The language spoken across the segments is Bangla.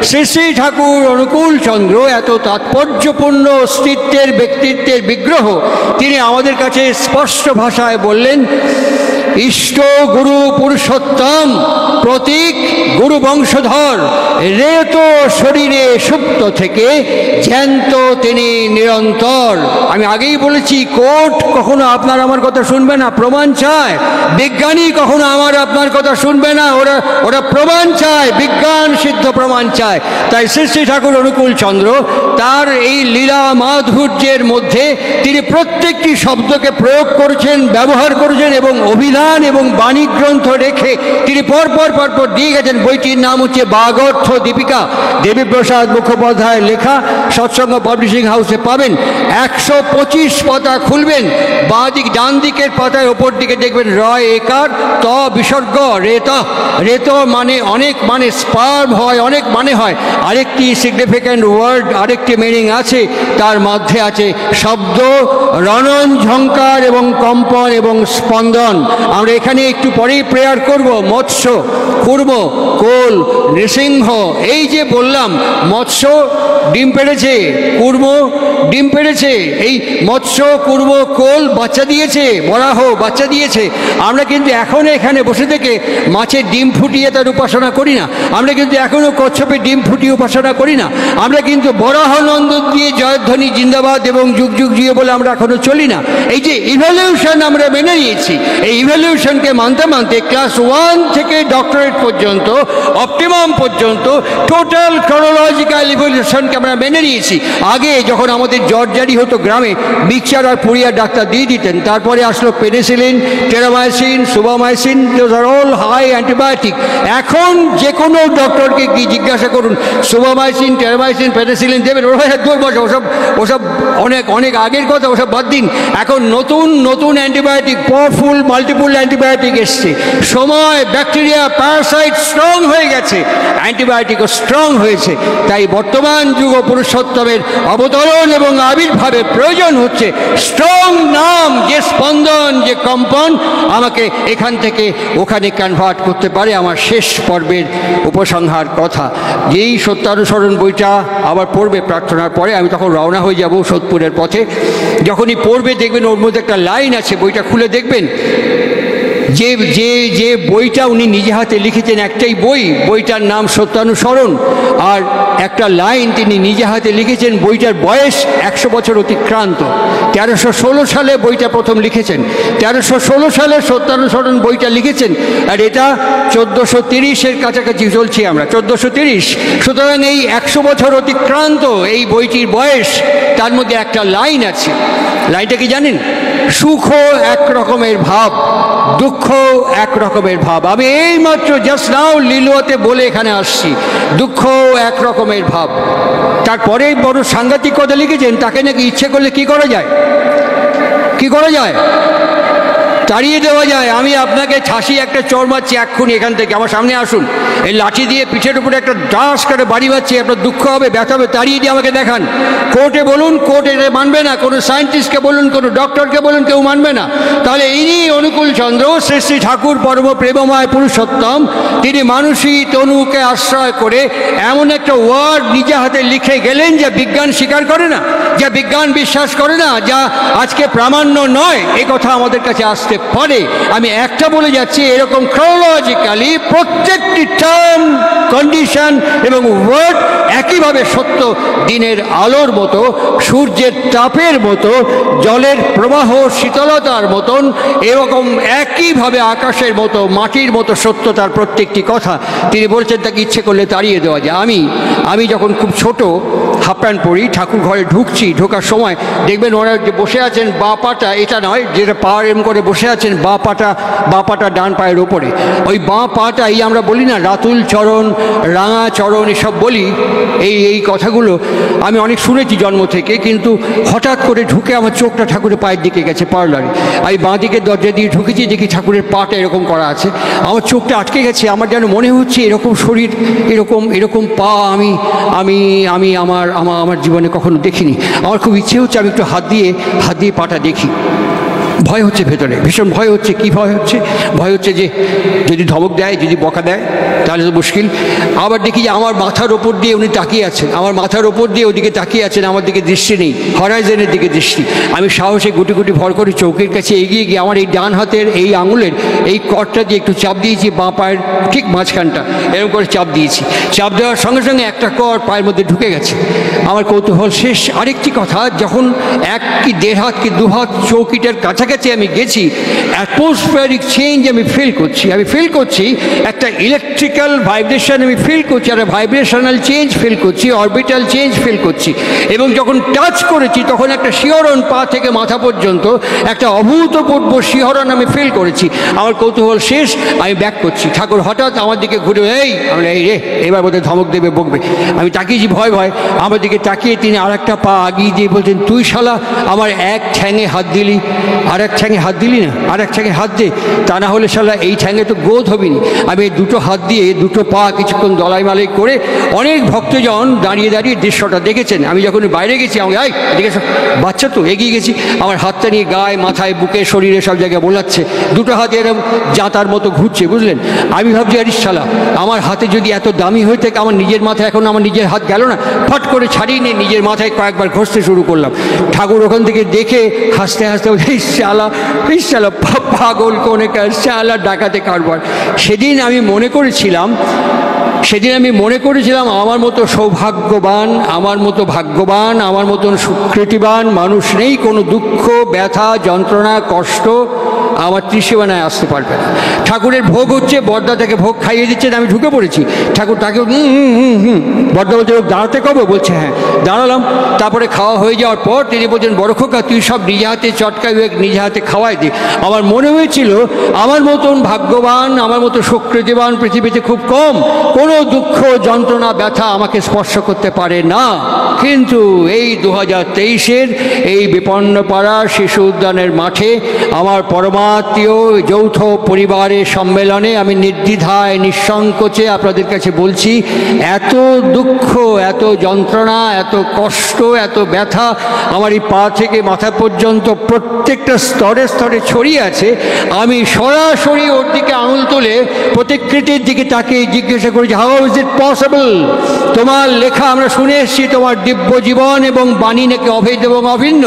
শ্রী শ্রী ঠাকুর অনুকূল চন্দ্র এত তাৎপর্যপূর্ণ অস্তিত্বের ব্যক্তিত্বের বিগ্রহ, তিনি আমাদের কাছে স্পষ্ট ভাষায় বললেন, ইষ্ট গুরু পুরুষোত্তম প্রতীক গুরু বংশধর, রেত শরীরে সুপ্ত থেকে জ্যান্ত তিনি নিরন্তর। আমি আগেই বলেছি, কোর্ট কখনো আপনার আমার কথা শুনবে না, প্রমাণ চায়। বিজ্ঞানী কখনো আমার আপনার কথা শুনবে না, ওরা প্রমাণ চায়, বিজ্ঞান সিদ্ধ প্রমাণ চায়। তাই শ্রী শ্রী ঠাকুর অনুকূল চন্দ্র তার এই লীলা মাধুর্যের মধ্যে তিনি প্রত্যেকটি শব্দকে প্রয়োগ করেছেন, ব্যবহার করেছেন, এবং অভিধান এবং বাণী গ্রন্থ রেখে তিনি পরপর দিয়ে গেছেন। বইটির নাম হচ্ছে বাগর্থ দীপিকা, দেবীপ্রসাদ মুখোপাধ্যায়ের লেখা, সৎসঙ্গ পাবলিশিং হাউসে পাবেন। 125 পাতা খুলবেন, বাঁ দিক ডান দিকের পাতায় ওপর দিকে দেখবেন রয় একার ত বিসর্গ রেত। রেত মানে অনেক, মানে স্পার্ম হয়, অনেক মানে হয়। আরেকটি সিগনিফিক্যান্ট ওয়ার্ড, আরেকটি মিনিং আছে, তার মধ্যে আছে শব্দ, রণন, ঝঙ্কার এবং কম্পন এবং স্পন্দন। আমরা এখানে একটু পরেই প্রেয়ার করব। মৎস্য, কুর্ম, কোল, নৃসিংহ, এই যে বললাম, মৎস্য ডিম পেড়েছে, কুর্ম ডিম পেড়েছে, এই মৎস্য, কুর্ম, কোল বাচ্চা দিয়েছে, বরাহ বাচ্চা দিয়েছে। আমরা কিন্তু এখন এখানে বসে থেকে মাছের ডিম ফুটিয়ে তার উপাসনা করি না, আমরা কিন্তু এখনও কচ্ছপের ডিম ফুটিয়ে উপাসনা করি না, আমরা কিন্তু বরাহ নন্দন দিয়ে জয়ধ্বনি জিন্দাবাদ এবং যুগ যুগ জিয়ে বলে আমরা এখনো চলি না। এই যে ইভ্যালিউশন আমরা মেনে নিয়েছি, এই ইভ্যালিউশনকে মানতে মানতে ক্লাস 1 থেকে ডক্টরেট পর্যন্ত, অপটিমাম পর্যন্ত টোটাল ক্রোনোলজিক্যাল ইভ্যালিউশনকে আমরা মেনে নিয়েছি। আগে যখন আমাদের জ্বর জারি হতো গ্রামে, মিক্সচার আর পুড়িয়া ডাক্তার দিয়ে দিতেন, তারপরে আসলো পেনিসিলিন, টেরামাইসিন, সুবামাইসিন, those are all high antibiotic. এখন যে কোনো ডক্টরকে কি জিজ্ঞাসা করুন, সুবামাইসিন, টেরামাইসিন, পেনিসিলিন দেবেন, ওরা দূর বসে, ওসব অনেক আগের কথা, ওসব বাদ দিন। এখন নতুন অ্যান্টিবায়োটিক, পাওয়ারফুল মাল্টিপল অ্যান্টিবায়োটিক এসছে। সময়, ব্যাকটেরিয়া, প্যারাসাইট স্ট্রং হয়ে গেছে, অ্যান্টিবায়োটিকও স্ট্রং হয়েছে। তাই বর্তমান যুগ পুরুষোত্তমের অবতরণ এবং আবির্ভাবের প্রয়োজন হচ্ছে স্ট্রং নাম, যে স্পন্দন, যে কম্পন আমাকে এখান থেকে ওখানে কনভার্ট করতে পারে। আমার শেষ পর্বের উপসংহার কথা, যেই সত্যানুসরণ বইটা আবার পড়বে প্রার্থনার পরে, আমি তখন রওনা হয়ে যাব সোদপুরের পথে। যখনই পড়বে দেখবেন ওর মধ্যে একটা লাইন আছে, বইটা খুলে দেখবেন, যে বইটা উনি নিজে হাতে লিখেছেন, একটাই বইটার নাম সত্যানুসরণ, আর একটা লাইন তিনি নিজে হাতে লিখেছেন। বইটার বয়স 100 বছর অতিক্রান্ত। 1316 সালে বইটা প্রথম লিখেছেন, 1316 সালে সত্যানুসরণ বইটা লিখেছেন, আর এটা 1430-এর কাছাকাছি চলছি আমরা, 1430। সুতরাং এই 100 বছর অতিক্রান্ত এই বইটির বয়স, তার মধ্যে একটা লাইন আছে। লাইনটা কি জানেন? সুখ এক রকমের ভাব, দুঃখ এক রকমের ভাব। আমি এইমাত্র জাস্ট নাও লিলুয়াতে বলে এখানে আসছি, দুঃখ এক রকমের ভাব। তারপরে বড় সাংঘাতিক কথা লিখেছেন, তাকে নাকি ইচ্ছে করলে কি করা যায়, তাড়িয়ে দেওয়া যায়। আমি আপনাকে ঠাসি একটা চড় মারছি এক্ষুনি এখান থেকে, আমার সামনে আসুন, এই লাঠি দিয়ে পিঠের উপরে একটা ডাস করে বাড়ি মারছি, আপনার দুঃখ হবে, ব্যথা হবে, তাড়িয়ে দিয়ে আমাকে দেখান। কোর্টে বলুন, কোর্ট এটা মানবে না। কোনো সায়েন্টিস্টকে বলুন, কোনো ডক্টরকে বলুন, কেউ মানবে না। তাহলে ইনি অনুকূল চন্দ্র, শ্রী শ্রী ঠাকুর পরম প্রেমময় পুরুষোত্তম, তিনি মানুষী তনুকে আশ্রয় করে এমন একটা ওয়ার্ড নিজে হাতে লিখে গেলেন, যা বিজ্ঞান স্বীকার করে না, যা বিজ্ঞান বিশ্বাস করে না, যা আজকে প্রামাণ্য নয়। এই কথা আমাদের কাছে আসতে পারে। আমি একটা বলে যাচ্ছি, এরকম ক্রোনোলজিক্যালি প্রত্যেকটি টার্ম, কন্ডিশন এবং ওয়ার্ড একইভাবে সত্য। দিনের আলোর মতো, সূর্যের তাপের মতো, জলের প্রবাহ শীতলতার মতন, এরকম একইভাবে আকাশের মতো, মাটির মতো সত্য তার প্রত্যেকটি কথা। তিনি বলছেন তাকে ইচ্ছে করলে তাড়িয়ে দেওয়া যায়। আমি যখন খুব ছোট, হাফ প্যান্ট পরি, ঠাকুর ঘরে ঢোকার সময় দেখবেন ওরা যে বসে আছেন, বাঁ পাটা, এটা নয় যেটা পা এম করে বসে আছেন, বাঁ পাটা ডান পায়ের ওপরে, ওই বাঁ পাটাই আমরা বলি না রাতুল চরণ, রাঙা চরণ, এসব বলি। এই কথাগুলো আমি অনেক শুনেছি জন্ম থেকে, কিন্তু হঠাৎ করে ঢুকে আমার চোখটা ঠাকুরের পায়ের দিকে গেছে পার্লারে। আমি বাঁ দিকের দরজা দিয়ে ঢুকেছি, দেখি ঠাকুরের পাটা এরকম করা আছে, আমার চোখটা আটকে গেছে। আমার যেন মনে হচ্ছে এরকম শরীর, এরকম পা আমি আমার জীবনে কখনো দেখিনি। আমার খুব ইচ্ছে হচ্ছে আমি একটু হাত দিয়ে পাটা দেখি। ভয় হচ্ছে ভেতরে, ভীষণ ভয় হচ্ছে। কি ভয় হচ্ছে? ভয় হচ্ছে যে যদি ধমক দেয়, যদি বকা দেয়, তাহলে তো মুশকিল। আবার দেখি যে আমার মাথার ওপর দিয়ে উনি তাকিয়ে আছেন, আমার মাথার ওপর দিয়ে ওদিকে তাকিয়ে আছেন, আমার দিকে দৃষ্টি নেই, হরাইজনের দিকে দৃষ্টি। আমি সাহসে গুটি গুটি ভর করে চৌকির কাছে এগিয়ে গিয়ে আমার এই ডান হাতের এই আঙুলের এই কর্ডটা দিয়ে একটু চাপ দিয়েছি, বাঁ পায়ের ঠিক মাঝখানটা এরকম করে চাপ দিয়েছি। চাপ দেওয়ার সঙ্গে সঙ্গে একটা কর পায়ের মধ্যে ঢুকে গেছে। আমার কৌতূহল শেষ। আরেকটি কথা, যখন এক কি দেড় হাত কি দু হাত চৌকিটার কাছাকাছি আমি গেছি, অ্যাটমসফিয়ারিক চেঞ্জ আমি ফিল করছি, একটা ইলেকট্রিক্যাল ভাইব্রেশন আমি ফিল করছি, একটা ভাইব্রেশনাল চেঞ্জ ফিল করছি, অরবিটাল চেঞ্জ ফিল করছি। এবং যখন টাচ করেছি তখন একটা শিহরণ পা থেকে মাথা পর্যন্ত, একটা অভূতপূর্ব শিহরণ আমি ফিল করেছি। আমার কৌতূহল শেষ, আমি ব্যাক করছি। ঠাকুর হঠাৎ আমার দিকে ঘুরে, এই রে, এবার বোধহয় ধমক দেবে, বকবে। আমি তাকিয়েছি ভয় ভয়, আমার দিকে তাকিয়ে তিনি আর একটা পা আগিয়ে দিয়ে বলছেন, তুই শালা আমার এক ঠ্যাঙে হাত দিলি, আর এক ঠ্যাঙে হাত দিলি না, আর এক ঠ্যাঙে হাত দে, তা না হলে শালা এই ঠ্যাঙে তো গোদ হবিনি। আমি দুটো হাত দিয়ে দুটো পা কিছুক্ষণ দলাই মালাই করে, অনেক ভক্তজন দাঁড়িয়ে দাঁড়িয়ে দৃশ্যটা দেখেছেন। আমি যখন বাইরে গেছি, আমাকে দেখে বাচ্চা তো এগিয়ে গেছি, আমার হাতটা নিয়ে গায়ে, মাথায়, বুকে, শরীরে সব জায়গায় বোলাচ্ছে, দুটো হাত এরকম জাতার মতো ঘুরছে, বুঝলেন। আমি ভাবছি, আরে শালা আমার হাতে যদি এত দামি হয়ে থাকে, আমার নিজের মাথায় এখন আমার নিজের হাত গেল না। ফট করে ছাড়িয়ে নিয়ে নিজের মাথায় কয়েকবার ঘষতে শুরু করলাম। ঠাকুর ওখান থেকে দেখে হাসতে হাসতে শালা পাগল কোনেকার, শালা ডাকাতে কারবার। সেদিন আমি মনে করেছিলাম আমার মতো সৌভাগ্যবান, আমার মতো ভাগ্যবান, আমার মতন সুকৃতিবান মানুষ নেই। কোনো দুঃখ, ব্যথা, যন্ত্রণা, কষ্ট আমার ত্রিসীমানায় আসতে পারবে না। ঠাকুরের ভোগ হচ্ছে, বর্দা তাকে ভোগ খাইয়ে দিচ্ছেন, আমি ঢুকে পড়েছি। ঠাকুর তাকে বর্দা বলছে, দাঁড়াতে কবে? বলছে হ্যাঁ। দাঁড়ালাম। তারপরে খাওয়া হয়ে যাওয়ার পর তিনি বলছেন, বড় খোকা তুই সব নিজে হাতে চটকাই, নিজে হাতে খাওয়াই দে। আমার মনে হয়েছিল আমার মতন ভাগ্যবান, আমার মতো সুকৃতিবান পৃথিবীতে খুব কম। কোনো দুঃখ, যন্ত্রণা, ব্যথা আমাকে স্পর্শ করতে পারে না। কিন্তু এই 2023-এর এই বিপন্নপাড়া শিশু উদ্যানের মাঠে আমার পরমাত্মীয় যৌথ পরিবারের সম্মেলনে আমি নির্দ্বিধায়, নিঃসংকোচে আপনাদের কাছে বলছি, এত দুঃখ, এত যন্ত্রণা, এত কষ্ট, এত ব্যথা আমার এই পা থেকে মাথা পর্যন্ত প্রত্যেকটা স্তরে স্তরে ছড়িয়ে আছে। আমি সরাসরি ওর দিকে আঙুল তুলে প্রতিকৃতির দিকে তাকে জিজ্ঞাসা করেছি, হাউ ইজ ইট পসিবল? তোমার লেখা আমরা শুনে এসেছি, তোমার দিব্য জীবন এবং বাণী নাকি অভেদ এবং অভিন্ন।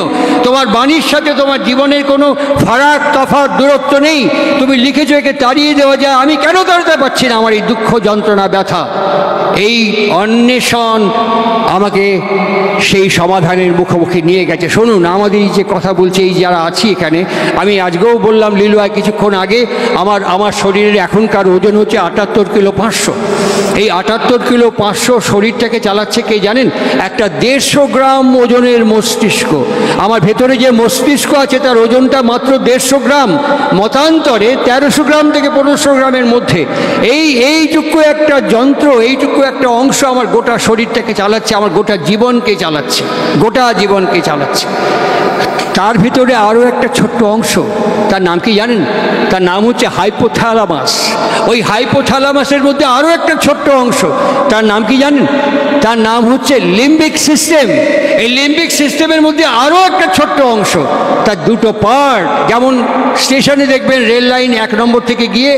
তোমার বাণীর সাথে তোমার জীবনের কোনো ফারাক, তফাৎ, দূরত্ব নেই। তুমি লিখেছো একে তাড়িয়ে দেওয়া যায়, আমি কেন তাড়াতে পারছি না আমার এই দুঃখ, যন্ত্রণা, ব্যথা? এই অন্বেষণ আমাকে সেই সমাধানের মুখোমুখি নিয়ে গেছে। শুনুন, আমাদের এই যে কথা বলছে, এই যারা আছি এখানে, আমি আজকেও বললাম লিলুয়ায় কিছুক্ষণ আগে, আমার শরীরের এখনকার ওজন হচ্ছে 78 কিলো 500। এই 78 কিলো 500 শরীরটাকে চালাচ্ছে কে জানেন? একটা 150 গ্রাম ওজনের মস্তিষ্ক। আমার ভেতরে যে মস্তিষ্ক আছে তার ওজনটা মাত্র 150 গ্রাম, মতান্তরে 1300 গ্রাম থেকে 1500 গ্রামের মধ্যে। এইটুকু একটা যন্ত্র, এইটুকু একটা অংশ আমার গোটা শরীরটাকে চালাচ্ছে, আমার গোটা জীবনকে চালাচ্ছে, গোটা জীবনকে চালাচ্ছে। তার ভিতরে আরও একটা ছোট্ট অংশ, তার নাম কি জানেন? তার নাম হচ্ছে হাইপোথ্যালামাস। ওই হাইপোথ্যালামাসের মধ্যে আরও একটা ছোট্ট অংশ, তার নাম কি জানেন? তার নাম হচ্ছে লিম্বিক সিস্টেম। এই লিম্বিক সিস্টেমের মধ্যে আরও একটা ছোট্ট অংশ, তার দুটো পার্ট। যেমন স্টেশনে দেখবেন রেল লাইন 1 নম্বর থেকে গিয়ে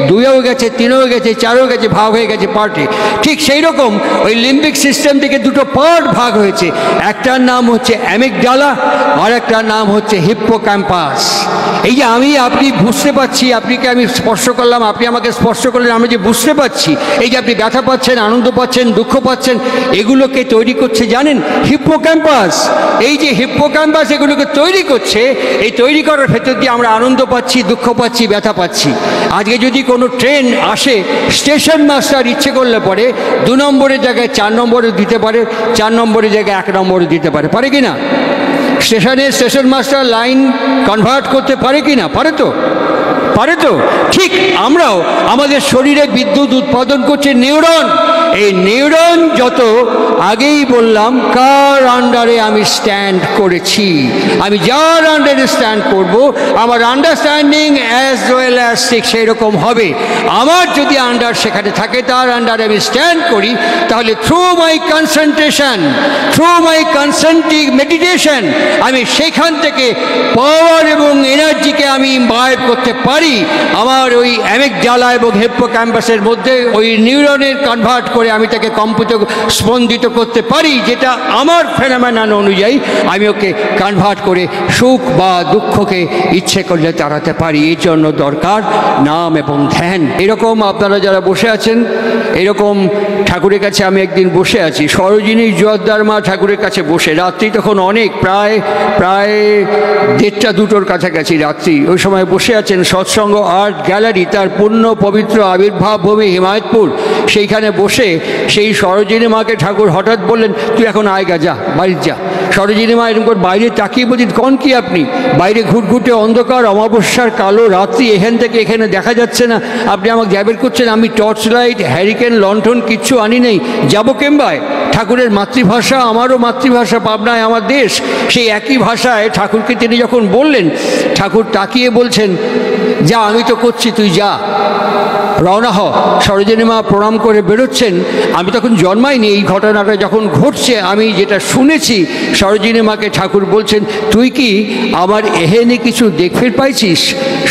2-এও গেছে, 3-এও গেছে, 4-এও গেছে, ভাগ হয়ে গেছে পার্টে। ঠিক সেই রকম ওই লিম্বিক সিস্টেম থেকে দুটো পার্ট ভাগ হয়েছে। একটার নাম হচ্ছে অ্যামিগডালা, আর একটার নাম হচ্ছে হিপ্পোক্যাম্পাস। এই যে আপনি বুঝতে পারছি, আপনাকে আমি স্পর্শ করলাম, আপনি আমাকে স্পর্শ করলেন, আমি যে বুঝতে পারছি, এই যে আপনি ব্যথা পাচ্ছেন, আনন্দ পাচ্ছেন, দুঃখ পাচ্ছেন, এগুলোকে তৈরি করছে জানেন? হিপ্পোক্যাম্পাস। এই যে হিপ্পোক্যাম্পাস এগুলোকে তৈরি করছে, এই তৈরি করার ভেতর দিয়ে আমরা আনন্দ পাচ্ছি, দুঃখ পাচ্ছি, ব্যথা পাচ্ছি। আজকে যদি কোনো ট্রেন আসে, স্টেশন মাস্টার ইচ্ছে করলে পরে 2 নম্বরের জায়গায় 4 নম্বরে দিতে পারে, 4 নম্বরের জায়গায় 1 নম্বরে দিতে পারে, পারে কি না? স্টেশন মাস্টার লাইন কনভার্ট করতে পারে কি না? পারে তো, পারে তো। ঠিক আমরাও, আমাদের শরীরে বিদ্যুৎ উৎপাদন করছে নিউরন। এই নিউরন যত আগেই বললাম কার আন্ডারে আমি স্ট্যান্ড করেছি, আমি যার আন্ডারে স্ট্যান্ড করব আমার আন্ডারস্ট্যান্ডিং অ্যাজ ওয়েল অ্যাজ ঠিক সেই রকম হবে। আমার যদি আন্ডার সেখানে থাকে, তার আন্ডারে আমি স্ট্যান্ড করি, তাহলে থ্রু মাই কনসেন্ট্রেশন, থ্রু মাই কনসেন্ট্রিক মেডিটেশন আমি সেখান থেকে পাওয়ার এবং এনার্জিকে আমি ইমবাইব করতে পারি। আমার ওই অ্যামিগডালা এবং হিপ্পোক্যাম্পাসের মধ্যে ওই নিউরনের কনভার্ট করে আমি তাকে কম্পিত স্পন্দিত করতে পারি, যেটা আমার ফেনোমেনন অনুযায়ী আমি ওকে কনভার্ট করে সুখ বা দুঃখকে ইচ্ছে করলে তাড়াতে পারি। এর জন্য দরকার নাম এবং ধ্যান। এরকম আপনারা যারা বসে আছেন, এরকম ঠাকুরের কাছে আমি একদিন বসে আছি, সরোজিনী জোয়ারদার মা ঠাকুরের কাছে বসে, রাত্রি তখন অনেক, প্রায় 1:30-2টোর কাছাকাছি রাত্রি। ওই সময় বসে আছেন সৎসঙ্গ আর্ট গ্যালারি, তার পূর্ণ পবিত্র আবির্ভাব ভূমি হিমায়তপুর, সেইখানে বসে সেই সরোজিনী মাকে ঠাকুর হঠাৎ বললেন, তুই এখন আয়গা, যা বাড়ির যা। সরোজিনী মা এরকম করে বাইরে তাকিয়ে বলছেন, কন কি আপনি? বাইরে ঘুটঘুটে অন্ধকার, অমাবস্যার কালো রাত্রি, এখান থেকে এখানে দেখা যাচ্ছে না, আপনি আমাকে যাবের করছেন? আমি টর্চ লাইট, হ্যারিকেন, লণ্ঠন কিচ্ছু আনি নেই, যাবো কেমবায়? ঠাকুরের মাতৃভাষা, আমারও মাতৃভাষা, পাবনায় আমার দেশ, সেই একই ভাষায় ঠাকুরকে তিনি যখন বললেন, ঠাকুর তাকিয়ে বলছেন, যা, আমি তো করছি, তুই যা, রওনা হ। সরোজিনী মা প্রণাম করে বেরোচ্ছেন। আমি তখন জন্মাইনি, এই ঘটনাটা যখন ঘটছে আমি যেটা শুনেছি, সরোজিনী মাকে ঠাকুর বলছেন, তুই কি আমার এহেনে কিছু দেখতে পাইছিস?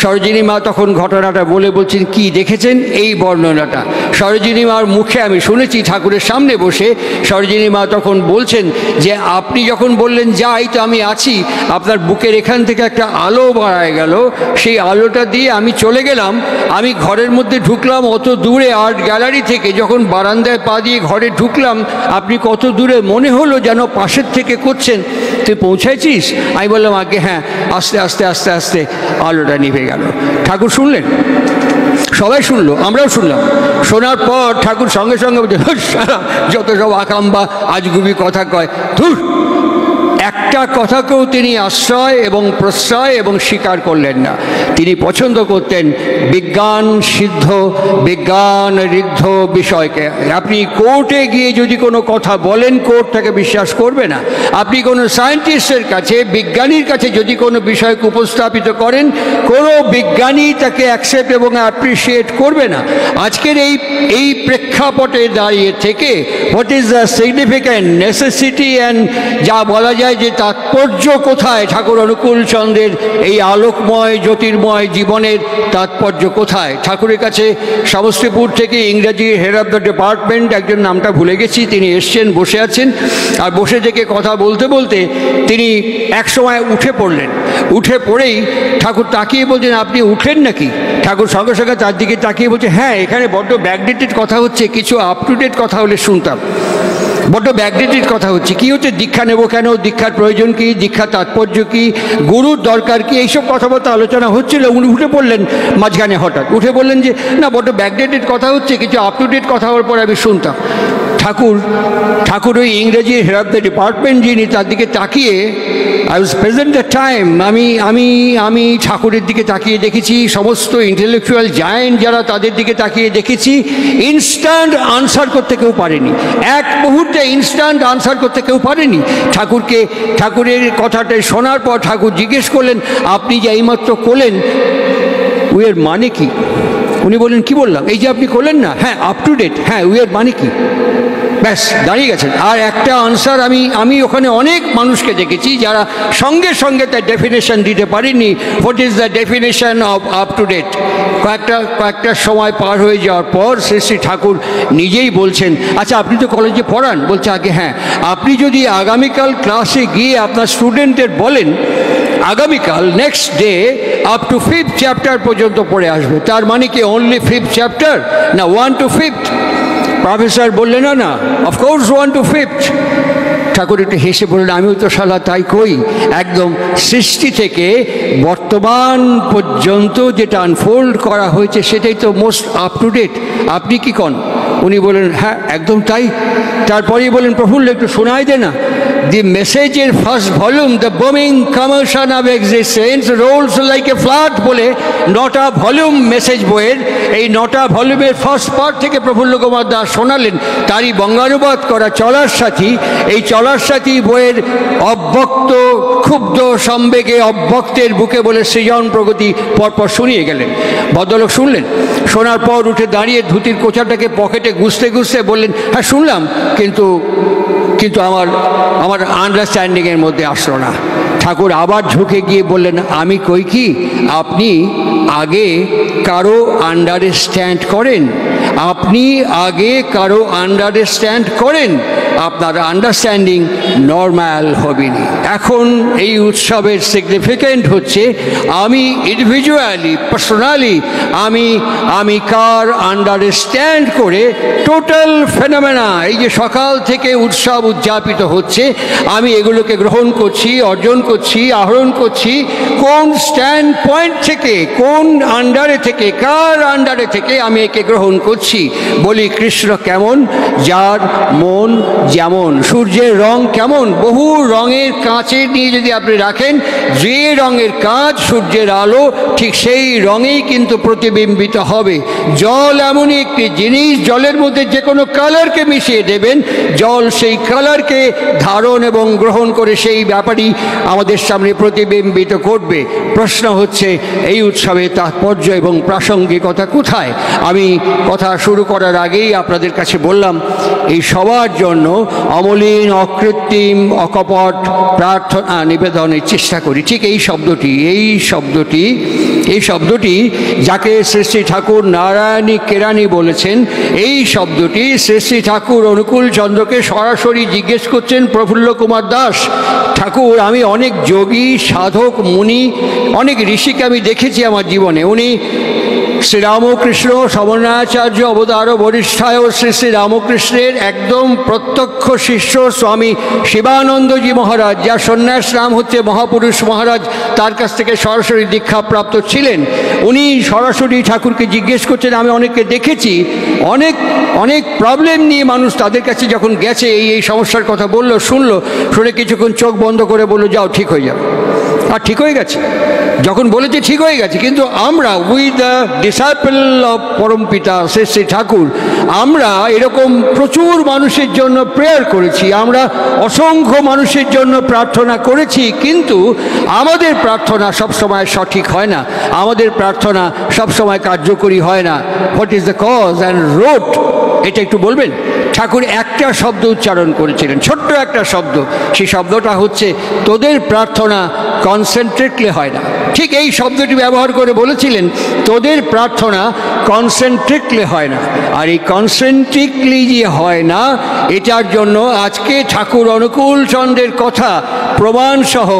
সরোজিনী মা তখন ঘটনাটা বলে বলছেন, কি দেখেছেন? এই বর্ণনাটা সরোজিনী মার মুখে আমি শুনেছি ঠাকুরের সামনে বসে। সরোজিনী মা তখন বলছেন যে, আপনি যখন বললেন যাই, তো আমি আছি, আপনার বুকের এখান থেকে একটা আলো বাড়ায় গেল, সেই আলোটা দিয়ে আমি চলে গেলাম, আমি ঘরের মধ্যে ঢুকলাম অত দূরে আর্ট গ্যালারি থেকে, যখন বারান্দায় পা দিয়ে ঘরে ঢুকলাম, আপনি কত দূরে মনে হলো যেন পাশের থেকে করছেন, তুই পৌঁছাইছিস? আমি বললাম, আগে হ্যাঁ। আস্তে আস্তে আস্তে আস্তে আলোটা নিভে গেল। ঠাকুর শুনলেন, সবাই শুনলো, আমরাও শুনলাম। শোনার পর ঠাকুর সঙ্গে সঙ্গে বলছে, যত সব আকাম্বা আজগুবি কথা কয়, ধুর। একটা কথাকেও তিনি আশ্রয় এবং প্রশ্রয় এবং স্বীকার করলেন না। তিনি পছন্দ করতেন বিজ্ঞান সিদ্ধ, বিজ্ঞান ঋদ্ধ বিষয়কে। আপনি কোর্টে গিয়ে যদি কোনো কথা বলেন, কোর্ট তাকে বিশ্বাস করবে না। আপনি কোনো সায়েন্টিস্টের কাছে, বিজ্ঞানীর কাছে যদি কোনো বিষয়কে উপস্থাপিত করেন, কোনো বিজ্ঞানী তাকে অ্যাকসেপ্ট এবং অ্যাপ্রিসিয়েট করবে না। আজকের এই প্রেক্ষাপটে দাঁড়িয়ে থেকে what is the significant necessity and যা বলা যায় যে তাৎপর্য কোথায়, ঠাকুর অনুকূল চন্দ্রের এই আলোকময় জ্যোতির্ময় জীবনের তাৎপর্য কোথায়? ঠাকুরের কাছে সমস্তিপুর থেকে ইংরেজি হেড অফ দ্য ডিপার্টমেন্ট একজন, নামটা ভুলে গেছি, তিনি এসছেন, বসে আছেন, আর বসে থেকে কথা বলতে বলতে তিনি এক সময় উঠে পড়লেন। উঠে পড়েই ঠাকুর তাকিয়ে বলছেন, আপনি উঠলেন নাকি? ঠাকুর সঙ্গে সঙ্গে তার দিকে তাকিয়ে বলছে, হ্যাঁ, এখানে বড্ড ব্যাকডেটেড কথা হচ্ছে, কিছু আপ টু ডেট কথা হলে শুনতাম। বড্ড ব্যাকডেটেড কথা হচ্ছে, কী হচ্ছে, দীক্ষা নেব কেন, দীক্ষার প্রয়োজন কী, দীক্ষার তাৎপর্য কী, গুরুর দরকার কী, এইসব কথাবার্তা আলোচনা হচ্ছিল। উনি উঠে পড়লেন মাঝখানে, হঠাৎ উঠে বললেন যে, না, বড্ড ব্যাকডেটেড কথা হচ্ছে, কিছু আপ টু ডেট কথা হওয়ার পর আমি শুনতাম। ঠাকুর ওই ইংরেজি হেড অফ দ্য ডিপার্টমেন্ট যিনি, তার দিকে তাকিয়ে, I was present the time, আমি ঠাকুরের দিকে তাকিয়ে দেখেছি, সমস্ত ইন্টেলেকচুয়াল জায়েন্ট যারা, তাদের দিকে তাকিয়ে দেখেছি, ইনস্ট্যান্ট আনসার করতে কেউ পারেনি, এক মুহূর্তে ইনস্ট্যান্ট আনসার করতে কেউ পারেনি। ঠাকুরের কথাটা শোনার পর ঠাকুর জিজ্ঞেস করলেন, আপনি যে এইমাত্র করলেন, উয়ের মানে কি? উনি বললেন, কি বললাম? এই যে আপনি করলেন না, হ্যাঁ, আপ টু ডেট, হ্যাঁ, উয়ের মানে কি? ব্যাস, দাঁড়িয়ে গেছেন। আর একটা আনসার আমি ওখানে অনেক মানুষকে দেখেছি যারা সঙ্গে সঙ্গে তার ডেফিনেশন দিতে পারেনি, what is the definition of up to date. কয়েকটা সময় পার হয়ে যাওয়ার পর শ্রী ঠাকুর নিজেই বলছেন, আচ্ছা, আপনি তো কলেজে পড়ান? বলছে, আগে হ্যাঁ। আপনি যদি আগামীকাল ক্লাসে গিয়ে আপনার স্টুডেন্টদের বলেন, আগামীকাল next day up to 5th chapter পর্যন্ত পড়ে আসবে, তার মানে কি অনলি 5th চ্যাপ্টার না 1 to 5th? প্রফেসর বললেন, না, অফকোর্স 1 to 5th। ঠাকুর একটু হেসে বললেন, আমিও তো শালা তাই কই, একদম সৃষ্টি থেকে বর্তমান পর্যন্ত যেটা আনফোল্ড করা হয়েছে সেটাই তো মোস্ট আপ টু ডেট। আপনি কি কন? উনি বলেন, হ্যাঁ, একদম তাই। তারপরেই বলেন, প্রফুল্ল একটু শোনাই দে না। the messageর first volume, the booming commission of existence rolls like a flood বলে 9টা ভলিউম মেসেজ বইয়ের এই 9টা ভলিউমের ফার্স্ট পার্ট থেকে প্রফুল্ল কুমার দাস শোনালেন। তারই বঙ্গানুবাদ করা চলার সাথী, এই চলার সাথী বইয়ের অব্যক্ত ক্ষুব্ধ সম্বেগে অব্যক্তের বুকে বলে সৃজন প্রগতি পরপর শুনিয়ে গেলেন। ভদ্রলোক শুনলেন, শোনার পর উঠে দাঁড়িয়ে ধুতির কোচাটাকে পকেটে গুছতে গুছতে বললেন, হ্যাঁ শুনলাম, কিন্তু আমার আন্ডারস্ট্যান্ডিংয়ের মধ্যে আসলো না। ঠাকুর আবার ঝুঁকে গিয়ে বললেন, আমি কই কি, আপনি আগে কারো আন্ডারস্ট্যান্ড করেন, আপনি আগে কারো আন্ডারস্ট্যান্ড করেন, আপনার আন্ডারস্ট্যান্ডিং নর্মাল হবে না। এখন এই উৎসবের সিগনিফিকেন্ট হচ্ছে আমি ইন্ডিভিজুয়ালি পার্সোনালি আমি কার আন্ডারস্ট্যান্ড করে টোটাল ফেনোমেনা, এই যে সকাল থেকে উৎসব উদযাপিত হচ্ছে, আমি এগুলোকে গ্রহণ করছি, অর্জন করছি, আহরণ করছি, কোন স্ট্যান্ড পয়েন্ট থেকে, কোন আন্ডারে থেকে, কার আন্ডারে থেকে আমি একে গ্রহণ করছি। বলি কৃষ্ণ কেমন, যার মন যেমন, সূর্যের রং কেমন, বহু রঙের কাঁচে নিয়ে যদি আপনি রাখেন, যে রঙের কাঁচ সূর্যের আলো ঠিক সেই রঙেই কিন্তু প্রতিবিম্বিত হবে। জল এমনই একটি জিনিস, জলের মধ্যে যে কোনো কালারকে মিশিয়ে দেবেন, জল সেই কালারকে ধারণ এবং গ্রহণ করে সেই ব্যাপারই আমাদের সামনে প্রতিবিম্বিত করবে। প্রশ্ন হচ্ছে এই উৎসবের তাৎপর্য এবং প্রাসঙ্গিকতা কোথায়? আমি কথা শুরু করার আগেই আপনাদের কাছে বললাম, এই সবার জন্য অমলিন অকৃত্রিম অকপট প্রার্থনা নিবেদনের চেষ্টা করি। ঠিক এই শব্দটি যাকে শ্রী শ্রী ঠাকুর নারায়ণী কেরানি বলেছেন, এই শব্দটি শ্রী শ্রী ঠাকুর অনুকূল চন্দ্রকে সরাসরি জিজ্ঞেস করছেন প্রফুল্ল কুমার দাস। ঠাকুর, আমি অনেক যোগী সাধক মুনি অনেক ঋষিকে আমি দেখেছি আমার জীবনে, উনি শ্রীরামকৃষ্ণ সমন্বয়াচার্য অবতার বরিষ্ঠায় শ্রী শ্রী রামকৃষ্ণের একদম প্রত্যক্ষ শিষ্য স্বামী শিবানন্দজি মহারাজ, যার সন্ন্যাস নাম হচ্ছে মহাপুরুষ মহারাজ, তার কাছ থেকে সরাসরি দীক্ষাপ্রাপ্ত ছিলেন। উনি সরাসরি ঠাকুরকে জিজ্ঞেস করছেন, আমি অনেককে দেখেছি, অনেক প্রবলেম নিয়ে মানুষ তাদের কাছে যখন গেছে, এই সমস্যার কথা বললো, শুনে কিছুক্ষণ চোখ বন্ধ করে বললো, যাও ঠিক হয়ে যাবে। আর ঠিক হয়ে গেছে, যখন বলেছে ঠিক হয়ে গেছে। কিন্তু আমরা উইথ দ্য ডিসাইপল অফ পরমপিতা শ্রী শ্রী ঠাকুর, আমরা এরকম প্রচুর মানুষের জন্য প্রেয়ার করেছি, আমরা অসংখ্য মানুষের জন্য প্রার্থনা করেছি, কিন্তু আমাদের প্রার্থনা সবসময় সঠিক হয় না, আমাদের প্রার্থনা সবসময় কার্যকরী হয় না। What is the cause and root, এটা একটু বলবেন? ঠাকুর একটা শব্দ উচ্চারণ করেছিলেন, ছোট্ট একটা শব্দ, সেই শব্দটা হচ্ছে তোদের প্রার্থনা কনসেন্ট্রেটলি হয় না। ঠিক এই শব্দটি ব্যবহার করে বলেছিলেন, তোদের প্রার্থনা কনসেন্ট্রিকলি হয় না। আর এই কনসেন্ট্রিকলি যে হয় না, এটার জন্য আজকে ঠাকুর অনুকূল চন্দ্রের কথা প্রমাণ সহ,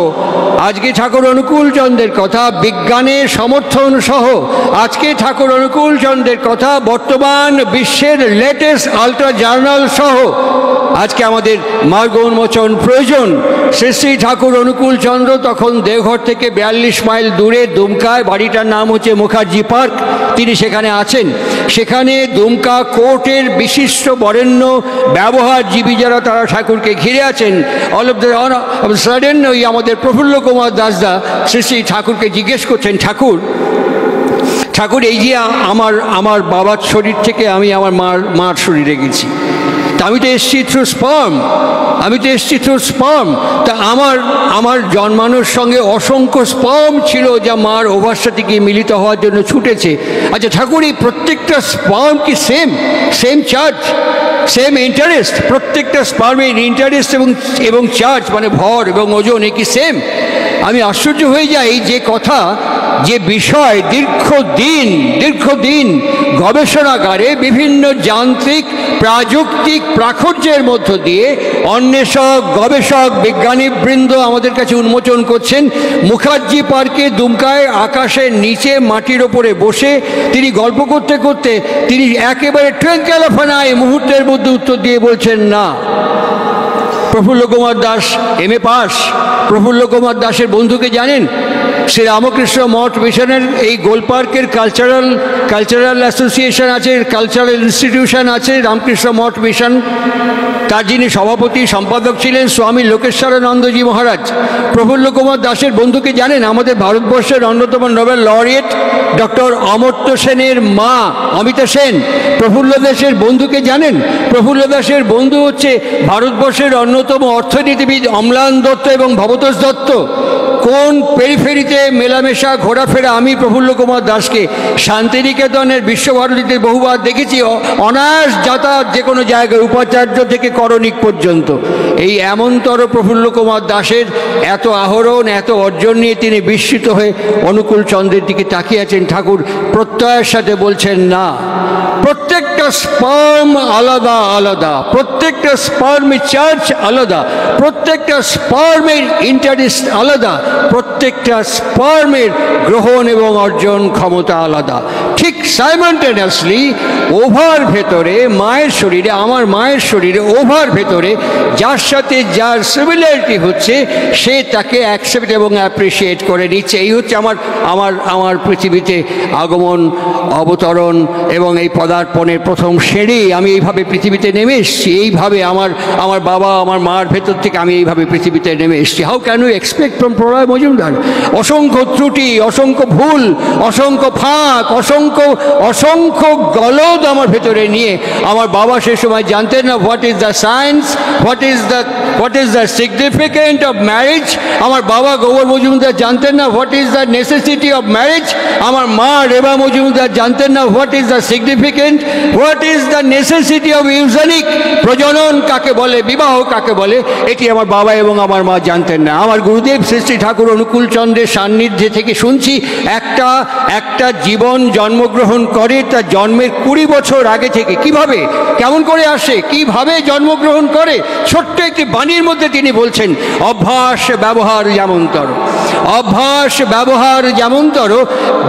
আজকে ঠাকুর অনুকূল চন্দ্রের কথা বিজ্ঞানের সমর্থন সহ, আজকে ঠাকুর অনুকূল চন্দ্রের কথা বর্তমান বিশ্বের লেটেস্ট আল্ট্রা জার্নাল সহ আজকে আমাদের মার্গ উন্মোচন প্রয়োজন। শ্রী শ্রী ঠাকুর অনুকূল চন্দ্র তখন দেওঘর থেকে 42 মাইল দূরে দুমকায়, বাড়িটার নাম হচ্ছে মুখার্জি পার্ক, তিনি সেখানে আছেন। সেখানে দুমকা কোর্টের বিশিষ্ট বরেণ্য ব্যবহারজীবী যারা, তারা ঠাকুরকে ঘিরে আছেন। অল অফ দ্য সাডেন ওই আমাদের প্রফুল্ল কুমার দাসদা শ্রী শ্রী ঠাকুরকে জিজ্ঞেস করছেন, ঠাকুর এই যে আমার বাবার শরীর থেকে আমি আমার মার শরীরে গেছি, তা আমি তো এসছি থ্রু স্পার্ম, তা আমার জন্মানোর সঙ্গে অসংখ্য স্পার্ম ছিল যা মার ওভারসাথে গিয়ে মিলিত হওয়ার জন্য ছুটেছে। আচ্ছা ঠাকুর, এই প্রত্যেকটা স্পার্ম কি সেম চার্জ, সেম ইন্টারেস্ট? প্রত্যেকটা স্পার্মের ইন্টারেস্ট এবং চার্জ মানে ভর এবং ওজন কি সেম? আমি আশ্চর্য হয়ে যাই যে কথা, যে বিষয় দীর্ঘদিন গবেষণাগারে বিভিন্ন যান্ত্রিক প্রাযুক্তিক প্রাচুর্যের মধ্য দিয়ে অন্বেষক গবেষক বিজ্ঞানীবৃন্দ আমাদের কাছে উন্মোচন করছেন। মুখার্জি পার্কে দুমকায় আকাশের নিচে মাটির ওপরে বসে তিনি গল্প করতে করতে তিনি একেবারে টুইঙ্কেল অফ অ্যান আই মুহূর্তের মধ্যে উত্তর দিয়ে বলছেন, না, প্রফুল্ল কুমার দাস এমএ পাস। প্রফুল্ল কুমার দাসের বন্ধুকে জানেন? শ্রী রামকৃষ্ণ মঠ মিশনের এই গোলপার্কের কালচারাল অ্যাসোসিয়েশন আছে, কালচারাল ইনস্টিটিউশন আছে রামকৃষ্ণ মঠ মিশন, তার যিনি সভাপতি সম্পাদক ছিলেন স্বামী লোকেশ্বরানন্দজি মহারাজ। প্রফুল্ল কুমার দাসের বন্ধুকে জানেন? আমাদের ভারতবর্ষের অন্যতম নোবেল লরিয়েট ডক্টর অমর্ত্য সেনের মা অমিতা সেন প্রফুল্ল দাসের বন্ধুকে জানেন? প্রফুল্ল দাসের বন্ধু হচ্ছে ভারতবর্ষের অন্যতম অর্থনীতিবিদ অম্লান দত্ত এবং ভবতোষ দত্ত। কোন পেরিফেরিতে মেলামেশা ঘোরাফেরা! আমি প্রফুল্ল কুমার দাসকে শান্তিনিকেতনের বিশ্বভারতীতে বহুবার দেখেছি, অনায়াস যাতায়াত যে কোনো জায়গায়, উপাচার্য থেকে করণিক পর্যন্ত। এই এমনতর প্রফুল্ল কুমার দাসের এত আহরণ, এত অর্জন নিয়ে তিনি বিস্মিত হয়ে অনুকূল চন্দ্রের দিকে তাকিয়ে আছেন। ঠাকুর প্রত্যয়ের সাথে বলছেন, না, প্রত্যেকটা স্পার্ম আলাদা আলাদা, প্রত্যেকটা স্পার্মের চার্জ আলাদা, প্রত্যেকটা স্পার্মের ইন্টারেস্ট আলাদা, প্রত্যেকটা স্পার্মের গ্রহণ এবং অর্জন ক্ষমতা আলাদা। ঠিক সাইমনটেনিয়াসলি ওভার ভেতরে মায়ের শরীরে, আমার মায়ের শরীরে ওভার ভেতরে যার সাথে যার সিমিলারিটি হচ্ছে সে তাকে অ্যাকসেপ্ট এবং অ্যাপ্রিসিয়েট করে নিচ্ছে। এই হচ্ছে আমার পৃথিবীতে আগমন, অবতরণ এবং এই পদার্পণের প্রথম সিঁড়ি। আমি এইভাবে পৃথিবীতে নেমে এসেছি, এইভাবে আমার বাবা আমার মার ভেতর থেকে আমি এইভাবে পৃথিবীতে নেমে এসেছি। How can you expect from Pralay Majumdar? অসংখ্য ত্রুটি, অসংখ্য ভুল, অসংখ্য ফাঁক, অসংখ্য গলদ আমার ভেতরে নিয়ে আমার বাবা সে সময় জানতেন না what is the science, what is the significant of marriage. আমার বাবা গৌর মজুমদার জানতেন না what is the necessity of marriage. আমার মা রেবা মজুমদার জানতেন না what is the significant, what is the necessity of eugenic. প্রজনন কাকে বলে, বিবাহ কাকে বলে, এটি আমার বাবা এবং আমার মা জানতেন না। আমার গুরুদেব শ্রী শ্রী ঠাকুর অনুকূল চন্দ্রের সান্নিধ্যে থেকে শুনছি একটা জীবন জন্মগ্রহণ করে তার জন্মের 20 বছর আগে থেকে। কিভাবে, কেমন করে আসে, কিভাবে জন্মগ্রহণ করে, ছোট্ট একটি বাণীর মধ্যে তিনি বলছেন, অভ্যাস ব্যবহার যেমনতর, অভ্যাস ব্যবহার যেমনতর।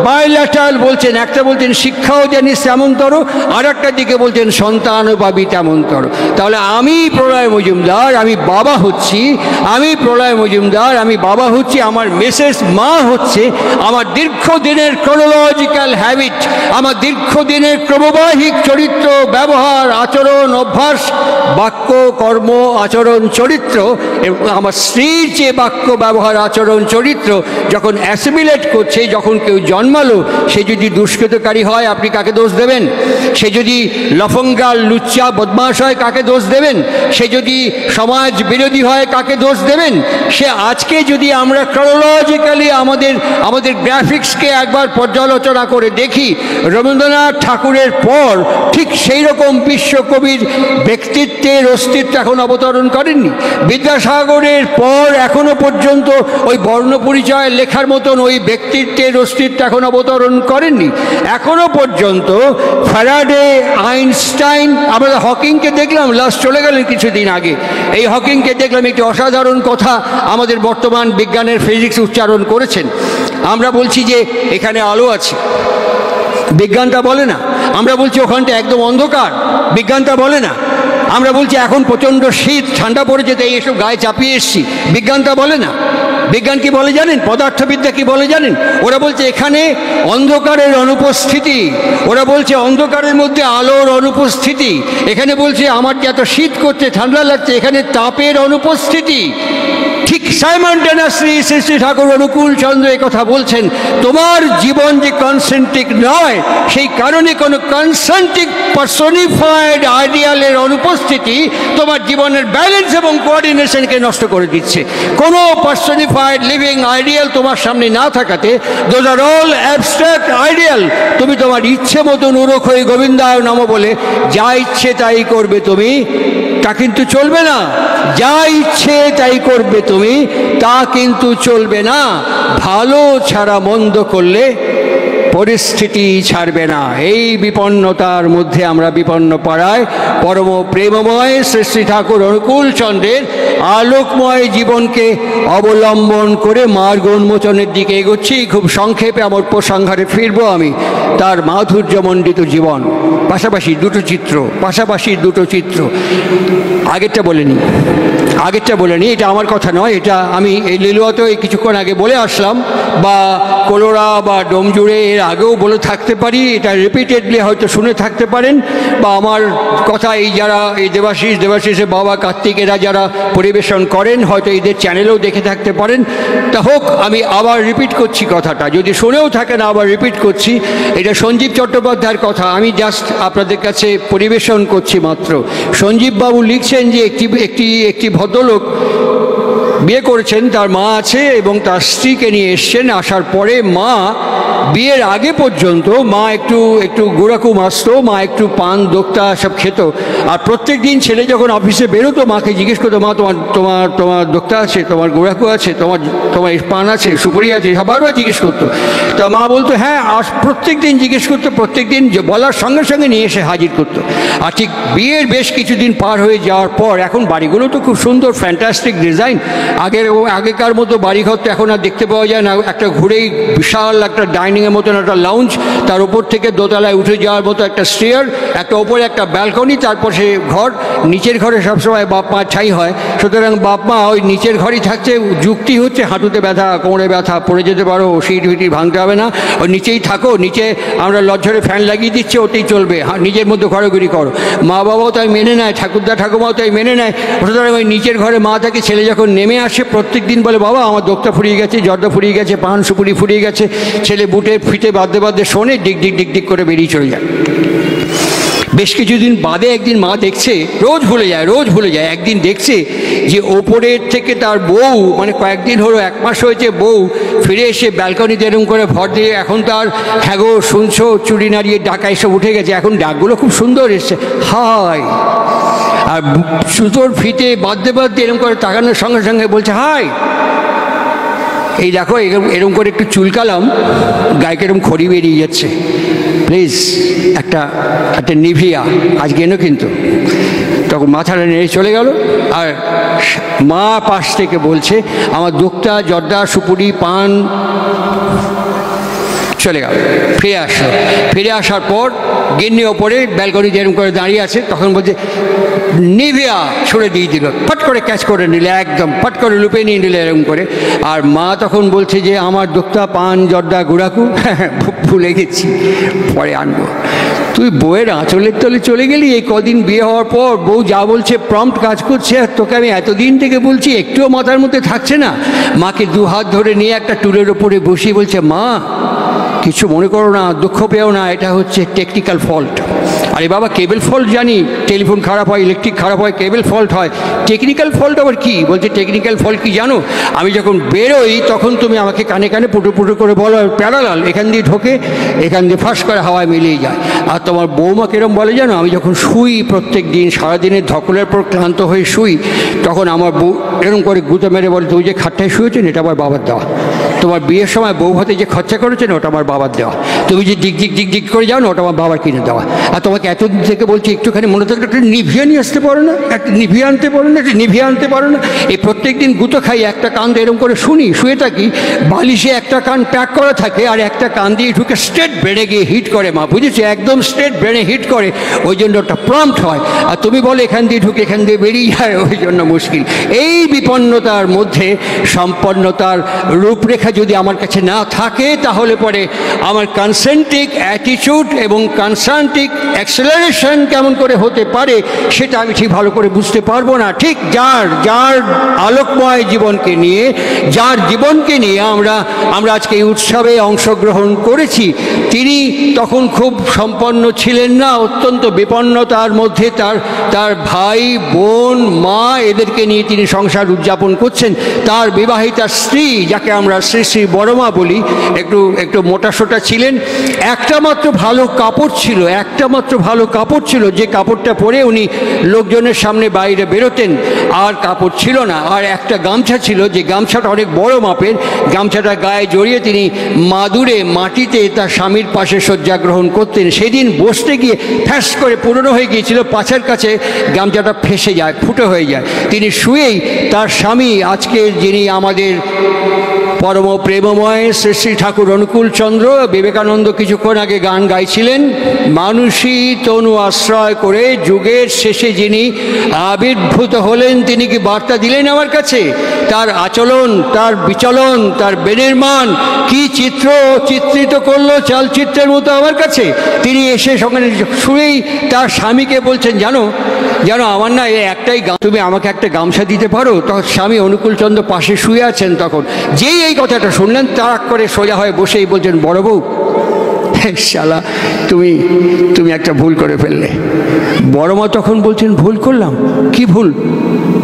বাইল্যাটারাল বলছেন, একটা বলছেন শিক্ষাও জানিস তেমনতর, আর একটা দিকে বলছেন সন্তানও পাবি তেমনতর। তাহলে আমি প্রলয় মজুমদার, আমি বাবা হচ্ছি, আমি প্রলয় মজুমদার, আমি বাবা হচ্ছি, আমার মিসেস মা হচ্ছে আমার দীর্ঘদিনের ক্রোনোলজিক্যাল হ্যাবিট, আমার দীর্ঘদিনের ক্রমবাহিক চরিত্র, ব্যবহার, আচরণ, অভ্যাস, বাক্য, কর্ম, আচরণ, চরিত্র। এবং আমার স্ত্রীর যে বাক্য, ব্যবহার, আচরণ, চরিত্র যখন অ্যাসিমিলেট করছে, যখন কেউ জন্মালো সে যদি দুষ্কৃতকারী হয় আপনি কাকে দোষ দেবেন? সে যদি লফঙ্গাল, লুচ্চা, বদমাশ হয় কাকে দোষ দেবেন? সে যদি সমাজ বিরোধী হয় কাকে দোষ দেবেন? সে আজকে যদি আমরা ক্রোনোলজিক্যালি আমাদের গ্রাফিক্সকে একবার পর্যালোচনা করে দেখি, রবীন্দ্রনাথ ঠাকুরের পর ঠিক সেই রকম বিশ্বকবির ব্যক্তিত্বের অস্তিত্ব এখন অবতরণ করেননি। বিদ্যাসাগরের পর এখনো পর্যন্ত ওই বর্ণপরিচয় লেখার মতন ওই ব্যক্তিত্বের অস্তিত্ব এখন অবতরণ করেননি। এখনো পর্যন্ত ফ্যারাডে, আইনস্টাইন, আমরা হকিংকে দেখলাম, লাস্ট চলে গেলেন কিছুদিন আগে। এই হকিংকে দেখলাম একটি অসাধারণ কথা আমাদের বর্তমান বিজ্ঞানের ফিজিক্স উচ্চারণ করেছেন। আমরা বলছি যে এখানে আলো আছে, বিজ্ঞানটা বলে না। আমরা বলছি ওখানটা একদম অন্ধকার, বিজ্ঞানটা বলে না। আমরা বলছি এখন প্রচণ্ড শীত, ঠান্ডা পড়েছে, তাই এসব গায়ে চাপিয়ে এসছি, বিজ্ঞানটা বলে না। বিজ্ঞান কি বলে জানেন? পদার্থবিদ্যা কি বলে জানেন? ওরা বলছে এখানে অন্ধকারের অনুপস্থিতি, ওরা বলছে অন্ধকারের মধ্যে আলোর অনুপস্থিতি। এখানে বলছে আমার যে এত শীত করছে, ঠান্ডা লাগছে, এখানে তাপের অনুপস্থিতি। ঠিক সাইমনটেনিয়াসলি শ্রী শ্রী ঠাকুর অনুকূল চন্দ্র কথা বলছেন, তোমার জীবন যে কনসেন্ট্রিক নয়, সেই কারণে কোনো কনসেন্ট্রিক পার্সনিফাইড আইডিয়ালের অনুপস্থিতি তোমার জীবনের ব্যালেন্স এবং কোঅর্ডিনেশনকে নষ্ট করে দিচ্ছে। কোনো পার্সনিফাইড লিভিং আইডিয়াল তোমার সামনে না থাকাতে, those are all abstract ideal. তুমি তোমার ইচ্ছে মতন উরখ হয়ে গোবিন্দায় নম বলে যা ইচ্ছে তাই করবে তুমি, তা কিন্তু চলবে না। যা ইচ্ছে তাই করবে তুমি, তা কিন্তু চলবে না। ভালো ছাড়া মন্দ করলে পরিস্থিতি ছাড়বে না। এই বিপন্নতার মধ্যে আমরা বিপন্ন পাড়ায় পরম প্রেমময় শ্রী শ্রী ঠাকুর অনুকূল চন্দ্রের আলোকময় জীবনকে অবলম্বন করে মার্গ উন্মোচনের দিকে এগোচ্ছি। খুব সংক্ষেপে আমার উপসংহারে ফিরবো আমি। তার মাধুর্যমণ্ডিত জীবন, পাশাপাশি দুটো চিত্র। আগেরটা বলে নি, এটা আমার কথা নয়, এটা আমি এই লিলুয়াতে কিছুক্ষণ আগে বলে আসলাম, বা কলোরা বা ডোমজুড়ে এর আগেও বলে থাকতে পারি, এটা রিপিটেডলি হয়তো শুনে থাকতে পারেন, বা আমার কথা এই যারা এই দেবাশিসের বাবা কার্তিকেরা যারা পরিবেশন করেন হয়তো এদের চ্যানেলেও দেখে থাকতে পারেন। তা হোক, আমি আবার রিপিট করছি কথাটা, যদি শুনেও থাকেন আবার রিপিট করছি। এটা সঞ্জীব চট্টোপাধ্যায়ের কথা, আমি জাস্ট আপনাদের কাছে পরিবেশন করছি মাত্র। সঞ্জীববাবু লিখছেন যে একটি ভদ্রলোক বিয়ে করেছেন, তার মা আছে এবং তার স্ত্রীকে নিয়ে এসছেন। আসার পরে মা বিয়ের আগে পর্যন্ত মা একটু গুড়াকু মাসতো, মা একটু পান দোক্তা সব খেত। আর প্রত্যেক দিন ছেলে যখন অফিসে বেরোতো মাকে জিজ্ঞেস করতো, মা তোমার দোক্তা আছে, তোমার গুড়াকু আছে, তোমার পান আছে, সুপুরি আছে, বারবার জিজ্ঞেস করতো। তা মা বলতো হ্যাঁ, আর প্রত্যেক দিন জিজ্ঞেস করতো, প্রত্যেক দিন বলার সঙ্গে সঙ্গে নিয়ে এসে হাজির করতো। আর ঠিক বিয়ের বেশ কিছুদিন পার হয়ে যাওয়ার পর, এখন বাড়িগুলো তো খুব সুন্দর, ফ্যান্টাস্টিক ডিজাইন। আগেকার মতো বাড়িঘর তো এখন আর দেখতে পাওয়া যায় না। একটা ঘুরেই বিশাল একটা ডাইনিংয়ের মতন একটা লাউঞ্জ, তার উপর থেকে দোতলায় উঠে যাওয়ার মতো একটা স্টেয়ার, একটা ওপরে একটা ব্যালকনি, তারপর সে ঘর। নিচের ঘরে সবসময় বাপ মা ঠাঁই হয়, সুতরাং বাপ মা ওই নিচের ঘরই থাকছে। যুক্তি হচ্ছে হাঁটুতে ব্যথা, কোমরে ব্যথা, পড়ে যেতে পারো, সিট ভিটি ভাঙতে হবে না, ওই নিচেই থাকো, নিচে আমরা লজ্জরে ফ্যান লাগিয়ে দিচ্ছি, ওতেই চলবে, নিজের মধ্যে ঘোরাঘুরি করো। মা বাবাও তাই মেনে নেয়, ঠাকুরদা ঠাকুমাও তাই মেনে নেয়। সুতরাং ওই নিচের ঘরে মা থাকে। ছেলে যখন নেমে আসে প্রত্যেক দিন বলে, বাবা আমার দোক্তা ফুরিয়ে গেছে, জর্দা ফুরিয়ে গেছে, পান সুপুরি ফুরিয়ে গেছে। ছেলে বুটে ফিতে বাদে শোনে, ডিক ডিক করে বেরিয়ে চলে যায়। বেশ কিছুদিন বাদে একদিন মা দেখছে, রোজ ভুলে যায়, একদিন দেখছে যে ওপরের থেকে তার বউ, মানে কয়েকদিন হলো, 1 মাস হয়েছে, বউ ফিরে এসে ব্যালকনিতে এরকম করে ভর দিয়ে, এখন তার হ্যাঁ গো শুনছো, চুরি নাড়িয়ে ডাকা এসব উঠে গেছে, এখন ডাকগুলো খুব সুন্দর এসছে, হাই। আর সুতোর ফিতে বাঁধতে এরকম করে তাকানোর সঙ্গে সঙ্গে বলছে, হাই, এই দেখো এরকম করে একটু চুলকালাম, গায়ে এরকম খড়ি বেরিয়ে যাচ্ছে, প্লিজ একটা নিভিয়া আজকে এনো কিন্তু। তখন মাথাটা নেড়ে চলে গেল। আর মা পাশ থেকে বলছে, আমার দোক্তা জর্দা সুপুরি পান চলে গেল। ফিরে আসার পর গিন্নি ওপরে ব্যালকনি যেরকম করে দাঁড়িয়ে আছে, তখন বলছে নিভিয়া ছুড়ে দিয়ে দিল, ফট করে ক্যাচ করে নিলে, একদম ফট করে লুপে নিয়ে নিলে এরকম করে। আর মা তখন বলছে যে আমার দোক্তা পান জর্দা গুড়াকু ভুলে গেছি, পরে আনবো। তুই বউয়ের আঁচলের তলে চলে গেলি, এই কদিন বিয়ে হওয়ার পর বউ যা বলছে প্রম্পট কাজ করছে, আর তোকে আমি এতদিন থেকে বলছি, একটুও মাথার মধ্যে থাকছে না। মাকে 2 হাত ধরে নিয়ে একটা টুলের ওপরে বসিয়ে বলছে, মা কিছু মনে করো না, দুঃখ পেও না, এটা হচ্ছে টেকনিক্যাল ফল্ট। আরে বাবা, কেবল ফল্ট জানি, টেলিফোন খারাপ হয়, ইলেকট্রিক খারাপ হয়, কেবল ফল্ট হয়, টেকনিক্যাল ফল্ট আবার কি? বলছে টেকনিক্যাল ফল্ট কি জানো, আমি যখন বেরোই তখন তুমি আমাকে কানে কানে পুটু করে বলো প্যারালাল, এখান দিয়ে ঢোকে, এখান দিয়ে ফাঁস করে হাওয়ায় মিলিয়ে যায়। আর তোমার বৌমা কিরম বলে জানো, আমি যখন শুই প্রত্যেক দিন সারাদিনের ধকলের পর ক্লান্ত হয়ে শুই, তখন আমার বউ এরকম করে গুঁতো মেরে বলে, তুমি যে খাটটায় শুয়েছেন এটা আমার বাবার দেওয়া, তোমার বিয়ের সময় বউ ভাতে যে খরচা করেছেন ওটা আমার বাবার দেওয়া, তুমি যে ডিক করে যাও না ওটা আমার বাবার কিনে দেওয়া। আর তোমাকে এতদিন থেকে বলছি একটুখানি মনে থাকলে একটা নিভিয়া নিয়ে আসতে পারো না, একটা নিভিয়া আনতে পারো না। এই প্রত্যেক দিন গুঁতো খাই, একটা কান দিয়ে এরকম করে শুয়ে থাকি, বালিশে একটা কান প্যাক করা থাকে আর একটা কান দিয়ে ঢুকে স্ট্রেট ব্রেনে গিয়ে হিট করে, মা বুঝেছি, একদম স্ট্রেট ব্রেনে হিট করে, ওই জন্য ওটা প্রম্পট হয়। আর তুমি বলো এখান দিয়ে ঢুকে এখান দিয়ে বেরিয়ে যায়, ওই জন্য মুশকিল। এই বিপন্নতার মধ্যে সম্পন্নতার রূপরেখা যদি আমার কাছে না থাকে, তাহলে পরে আমার কনসেন্ট্রিক অ্যাটিটিউড এবং কনসান্ট্রিক অ্যাক্সেলারেশন কেমন করে হতে পারে সেটা আমি ঠিক ভালো করে বুঝতে পারবো না। ঠিক যার আলোকময় জীবনকে নিয়ে, যার জীবনকে নিয়ে আমরা আজকে এই উৎসবে অংশগ্রহণ করেছি, তিনি তখন খুব সম্পন্ন ছিলেন না, অত্যন্ত বিপন্নতার মধ্যে তার ভাই বোন মা এদেরকে নিয়ে তিনি সংসার উদযাপন করছেন। তার বিবাহিতা স্ত্রী, যাকে আমরা শ্রী শ্রী বড়মা বলি, একটু মোটাসোটা ছিলেন, একটা মাত্র ভালো কাপড় ছিল, একটা মাত্র ভালো কাপড় ছিল, যে কাপড়টা পরে উনি লোকজনের সামনে বাইরে বেরোতেন। আর কাপড় ছিল না। আর একটা গামছা ছিল, যে গামছাটা অনেক বড় মাপের। গামছাটা গায়ে জড়িয়ে তিনি মাদুরে মাটিতে তার স্বামীর পাশে শয্যা গ্রহণ করতেন। সেদিন বসতে গিয়ে ফ্যাস করে পুরনো হয়ে গিয়েছিল, পাছার কাছে গামছাটা ফেসে যায়, ফুটো হয়ে যায়। তিনি শুয়েই তার স্বামী, আজকের যিনি আমাদের পরম প্রেমময় শ্রী শ্রী ঠাকুর অনুকূল চন্দ্র, বিবেকানন্দ কিছুক্ষণ আগে গান গাইছিলেন, মানুষই তনু আশ্রয় করে যুগের শেষে যিনি আবির্ভূত হলেন, তিনি কি বার্তা দিলেন আমার কাছে? তার আচরণ, তার বিচলন, তার বেনির্মাণ কি চিত্রিত করলো চালচিত্রের মতো আমার কাছে। তিনি এসে সঙ্গে শুয়েই তার স্বামীকে বলছেন, জানো আমার না এই একটাই, তুমি আমাকে একটা গামছা দিতে পারো? তখন স্বামী অনুকূলচন্দ্র পাশে শুয়ে আছেন। তখন যেই এই কথাটা শুনলেন, তাড়াক করে সোজা হয়ে বসেই বলছেন, বড় বউ, শালা তুমি একটা ভুল করে ফেললে। বড় মা তখন বলছেন, ভুল করলাম? কি ভুল?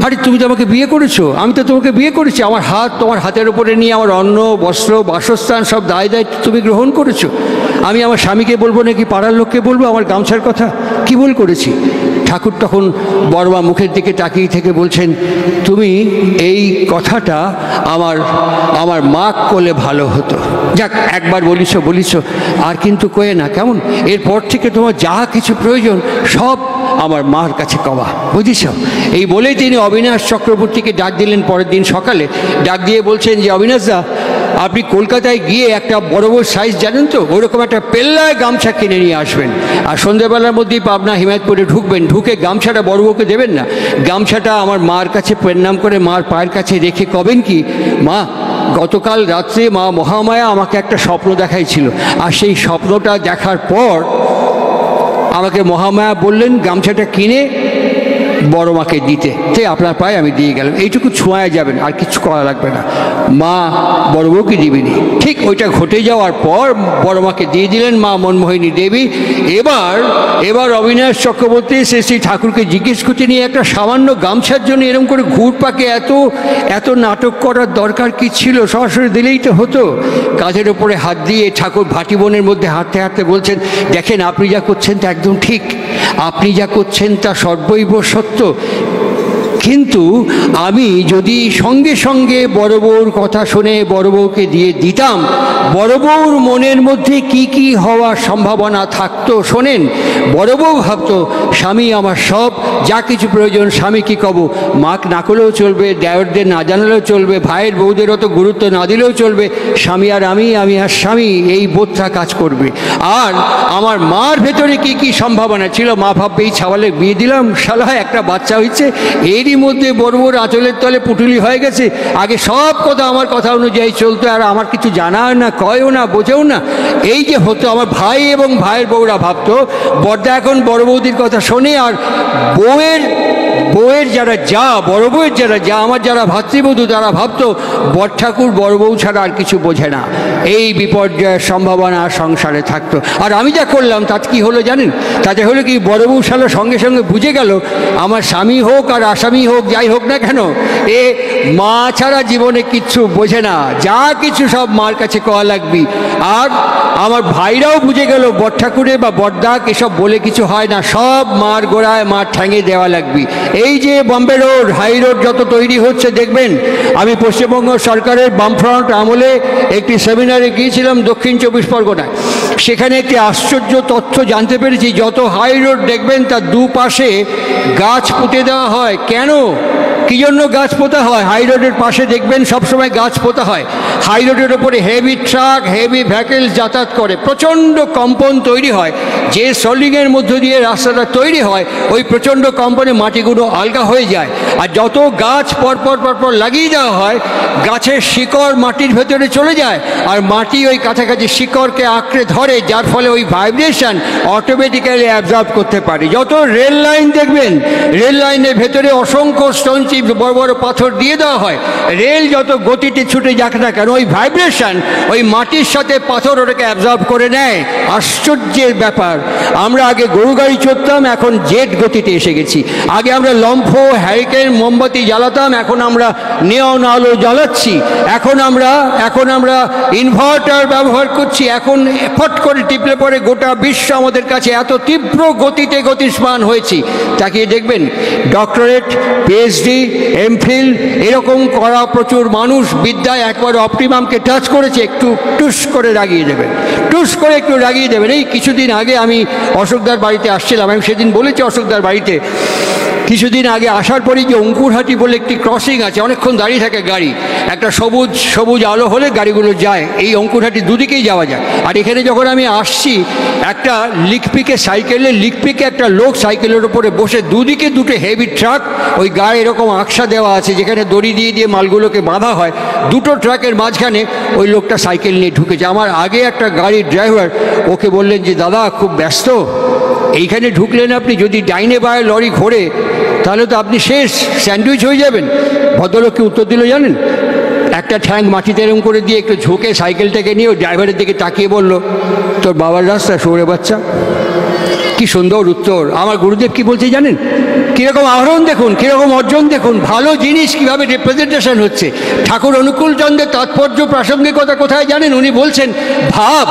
আরে তুমি তো আমাকে বিয়ে করেছো, আমি তো তোমাকে বিয়ে করেছি, আমার হাত তোমার হাতের উপরে নিয়ে আমার অন্ন বস্ত্র বাসস্থান সব দায়িত্ব তুমি গ্রহণ করেছো। আমি আমার স্বামীকে বলবো নাকি পাড়ার লোককে বলবো আমার গামছার কথা? কি ভুল করেছি? ঠাকুর তখন বড়মা মুখের দিকে তাকিয়ে থেকে বলছেন, তুমি এই কথাটা আমার মা করলে ভালো হতো। যাক, একবার বলিছ আর কিন্তু কয়ে না, কেমন? এরপর থেকে তোমার যা কিছু প্রয়োজন সব আমার মার কাছে কবা, বুঝিস? এই বলেই তিনি অবিনাশ চক্রবর্তীকে ডাক দিলেন পরের দিন সকালে। ডাক দিয়ে বলছেন যে, অবিনাশদা, আপনি কলকাতায় গিয়ে একটা বড় সাইজ জানেন তো, ওইরকম একটা পেল্লায় গামছা কিনে নিয়ে আসবেন। আর সন্ধ্যেবেলার মধ্যেই পাবনা হিমায়তপুরে ঢুকবেন, ঢুকে গামছাটা বড় বউকে দেবেন না, গামছাটা আমার মার কাছে প্রণাম করে মার পায়ের কাছে রেখে কবেন কি, মা, গতকাল রাত্রে মা মহামায়া আমাকে একটা স্বপ্ন দেখাইছিল, আর সেই স্বপ্নটা দেখার পর আমাকে মহামায়া বললেন গামছাটা কিনে বড় মাকে দিতে, তাই আপনার পায়ে আমি দিয়ে গেলাম, এইটুকু ছোঁয়া যাবেন, আর কিছু করা লাগবে না। মা বড় বউকে দিবেনি। ঠিক ওইটা ঘটে যাওয়ার পর বড় মাকে দিয়ে দিলেন মা মনমোহিনী দেবী। এবার অবিনাশ চক্রবর্তী শ্রী ঠাকুরকে জিজ্ঞেস করতে নিয়ে, একটা সামান্য গামছার জন্য এরকম করে ঘুর পাকে এত নাটক করার দরকার কি ছিল? সরাসরি দিলেই তো হতো। কাঁধের ওপরে হাত দিয়ে ঠাকুর ভাটি বনের মধ্যে হাঁটতে হাঁটতে বলছেন, দেখেন আপনি যা করছেন তা একদম ঠিক, আপনি যা করছেন তা সর্বৈব সত্য, কিন্তু আমি যদি সঙ্গে সঙ্গে বড় বউর কথা শুনে বড় বউকে দিয়ে দিতাম, বড় বউর মনের মধ্যে কি কি হওয়ার সম্ভাবনা থাকতো শোনেন। বড় বউ ভাবতো স্বামী আমার সব, যা কিছু প্রয়োজন স্বামী কি কব, মাক না করলেও চলবে, দেওরদের না জানালেও চলবে, ভাইয়ের বউদের অত গুরুত্ব না দিলেও চলবে, স্বামী আর আমি আর স্বামী, এই বোধটা কাজ করবে। আর আমার মার ভেতরে কি কি সম্ভাবনা ছিল, মা ভাববে এই ছাওয়ালে বিয়ে দিলাম, শালা একটা বাচ্চা হয়েছে, এরই মধ্যে বড় বড় আঁচলের তলে পুটুলি হয়ে গেছে, আগে সব কথা আমার কথা অনুযায়ী চলতো, আর আমার কিছু জানাও না, কয়ও না, বোঝেও না। এই যে হতো, আমার ভাই এবং ভাইয়ের বউরা ভাবতো বড়দা এখন বড় বৌদির কথা শোনে, আর বউয়ের যারা যা, বড় বউয়ের যারা যা, আমার যারা ভাতৃবধূ, তারা ভাবতো বড় ঠাকুর বড় বউ ছাড়া আর কিছু বোঝে না। এই বিপর্যয়ের সম্ভাবনা সংসারে থাকতো। আর আমি যা করলাম তাতে কি হলো জানেন? তাতে হলো কি, বড় বউ শালা সঙ্গে সঙ্গে বুঝে গেল আমার স্বামী হোক আর আসামি হোক, যাই হোক না কেন, এ মা ছাড়া জীবনে কিচ্ছু বোঝে না, যা কিছু সব মার কাছে কওয়া লাগবি। আর আমার ভাইরাও বুঝে গেল বড় ঠাকুরে বা বড়দাক এসব বলে কিছু হয় না, সব মার গোড়ায় মার ঠ্যাঙে দেওয়া লাগবি। এই যে বম্বে রোড, হাই রোড যত তৈরি হচ্ছে দেখবেন, আমি পশ্চিমবঙ্গ সরকারের বামফ্রন্ট আমলে একটি সেমিনারে গিয়েছিলাম দক্ষিণ 24 পরগনায়। সেখানে একটি আশ্চর্য তথ্য জানতে পেরেছি, যত হাই রোড দেখবেন তার দুপাশে গাছ পুঁতে দেওয়া হয়। কেন, কি জন্য গাছ পোতা হয়? হাই রোডের পাশে দেখবেন সবসময় গাছ পোতা হয়। হাই রোডের ওপরে হেভি ট্রাক, হেভি ভেহিকেল যাতায়াত করে, প্রচণ্ড কম্পন তৈরি হয়। যে সোলিংয়ের মধ্য দিয়ে রাস্তাটা তৈরি হয়, ওই প্রচণ্ড কম্পনে মাটিগুলো আলগা হয়ে যায়। আর যত গাছ পরপর লাগিয়ে দেওয়া হয়, গাছের শিকড় মাটির ভেতরে চলে যায়, আর মাটি ওই কাছাকাছি শিকড়কে আঁকড়ে ধরে, যার ফলে ওই ভাইব্রেশন অটোমেটিক্যালি অ্যাবজর্ব করতে পারে। যত রেল লাইন দেখবেন, রেল লাইনের ভেতরে অসংখ্য স্টোন যদি বড় বড় পাথর দিয়ে দেওয়া হয়, রেল যত গতিতে ছুটে যাক না কেন, ওই ভাইব্রেশন ওই মাটির সাথে পাথর ওটাকে অ্যাবজর্ব করে নেয়। আশ্চর্যের ব্যাপার। আমরা আগে গরু গাড়ি চড়তাম, এখন জেট গতিতে এসে গেছি। আগে আমরা লম্ফ, হ্যারিকেন, মোমবাতি জ্বালাতাম, এখন আমরা নিয়ন আলো জ্বালাচ্ছি। এখন আমরা ইনভার্টার ব্যবহার করছি। এখন ফট করে টিপলে পরে গোটা বিশ্ব আমাদের কাছে এত তীব্র গতিতে গতিস্মান হয়েছি। তাকিয়ে দেখবেন ডক্টরেট, পিএইচডি, এমফিল এরকম করা প্রচুর মানুষ বিদ্যায় একবার অপটিমামকে টাচ করেছে, একটু টুস করে রাগিয়ে দেবেন, টুস করে একটু রাগিয়ে দেবেন। এই কিছুদিন আগে আমি অশোকদার বাড়িতে আসছিলাম, আমি সেদিন বলেছি অশোকদার বাড়িতে কিছুদিন আগে আসার পরেই যে অঙ্কুরহাটি বলে একটি ক্রসিং আছে, অনেকক্ষণ দাঁড়িয়ে থাকে গাড়ি, একটা সবুজ আলো হলে গাড়িগুলো যায়, এই অঙ্কুরহাটি দুদিকেই যাওয়া যায়। আর এখানে যখন আমি আসছি, একটা লিকপিকে একটা লোক সাইকেলের উপরে বসে, দুদিকে দুটো হেভি ট্রাক, ওই গায়ে এরকম আকশা দেওয়া আছে যেখানে দড়ি দিয়ে মালগুলোকে বাঁধা হয়, দুটো ট্রাকের মাঝখানে ওই লোকটা সাইকেল নিয়ে ঢুকেছে। আমার আগে একটা গাড়ির ড্রাইভার ওকে বললেন যে দাদা খুব ব্যস্ত, এইখানে ঢুকলেন আপনি, যদি ডাইনে বায়ে লরি ঘোরে তাহলে তো আপনি শেষ, স্যান্ডউইচ হয়ে যাবেন। ভদ্রলোককে উত্তর দিল জানেন, একটা ঠ্যাং মাটিতে এরম করে দিয়ে একটু ঝুঁকে সাইকেলটাকে নিয়ে ওই ড্রাইভারের দিকে তাকিয়ে বলল, তোর বাবার রাস্তা সরে বাচ্চা। কি সুন্দর উত্তর। আমার গুরুদেব কি বলছে জানেন, কীরকম আহরণ দেখুন, কীরকম অর্জন দেখুন, ভালো জিনিস কীভাবে রিপ্রেজেন্টেশন হচ্ছে। ঠাকুর অনুকূল চন্দ্রের তাৎপর্য প্রাসঙ্গিকতা কোথায় জানেন, উনি বলছেন ভাব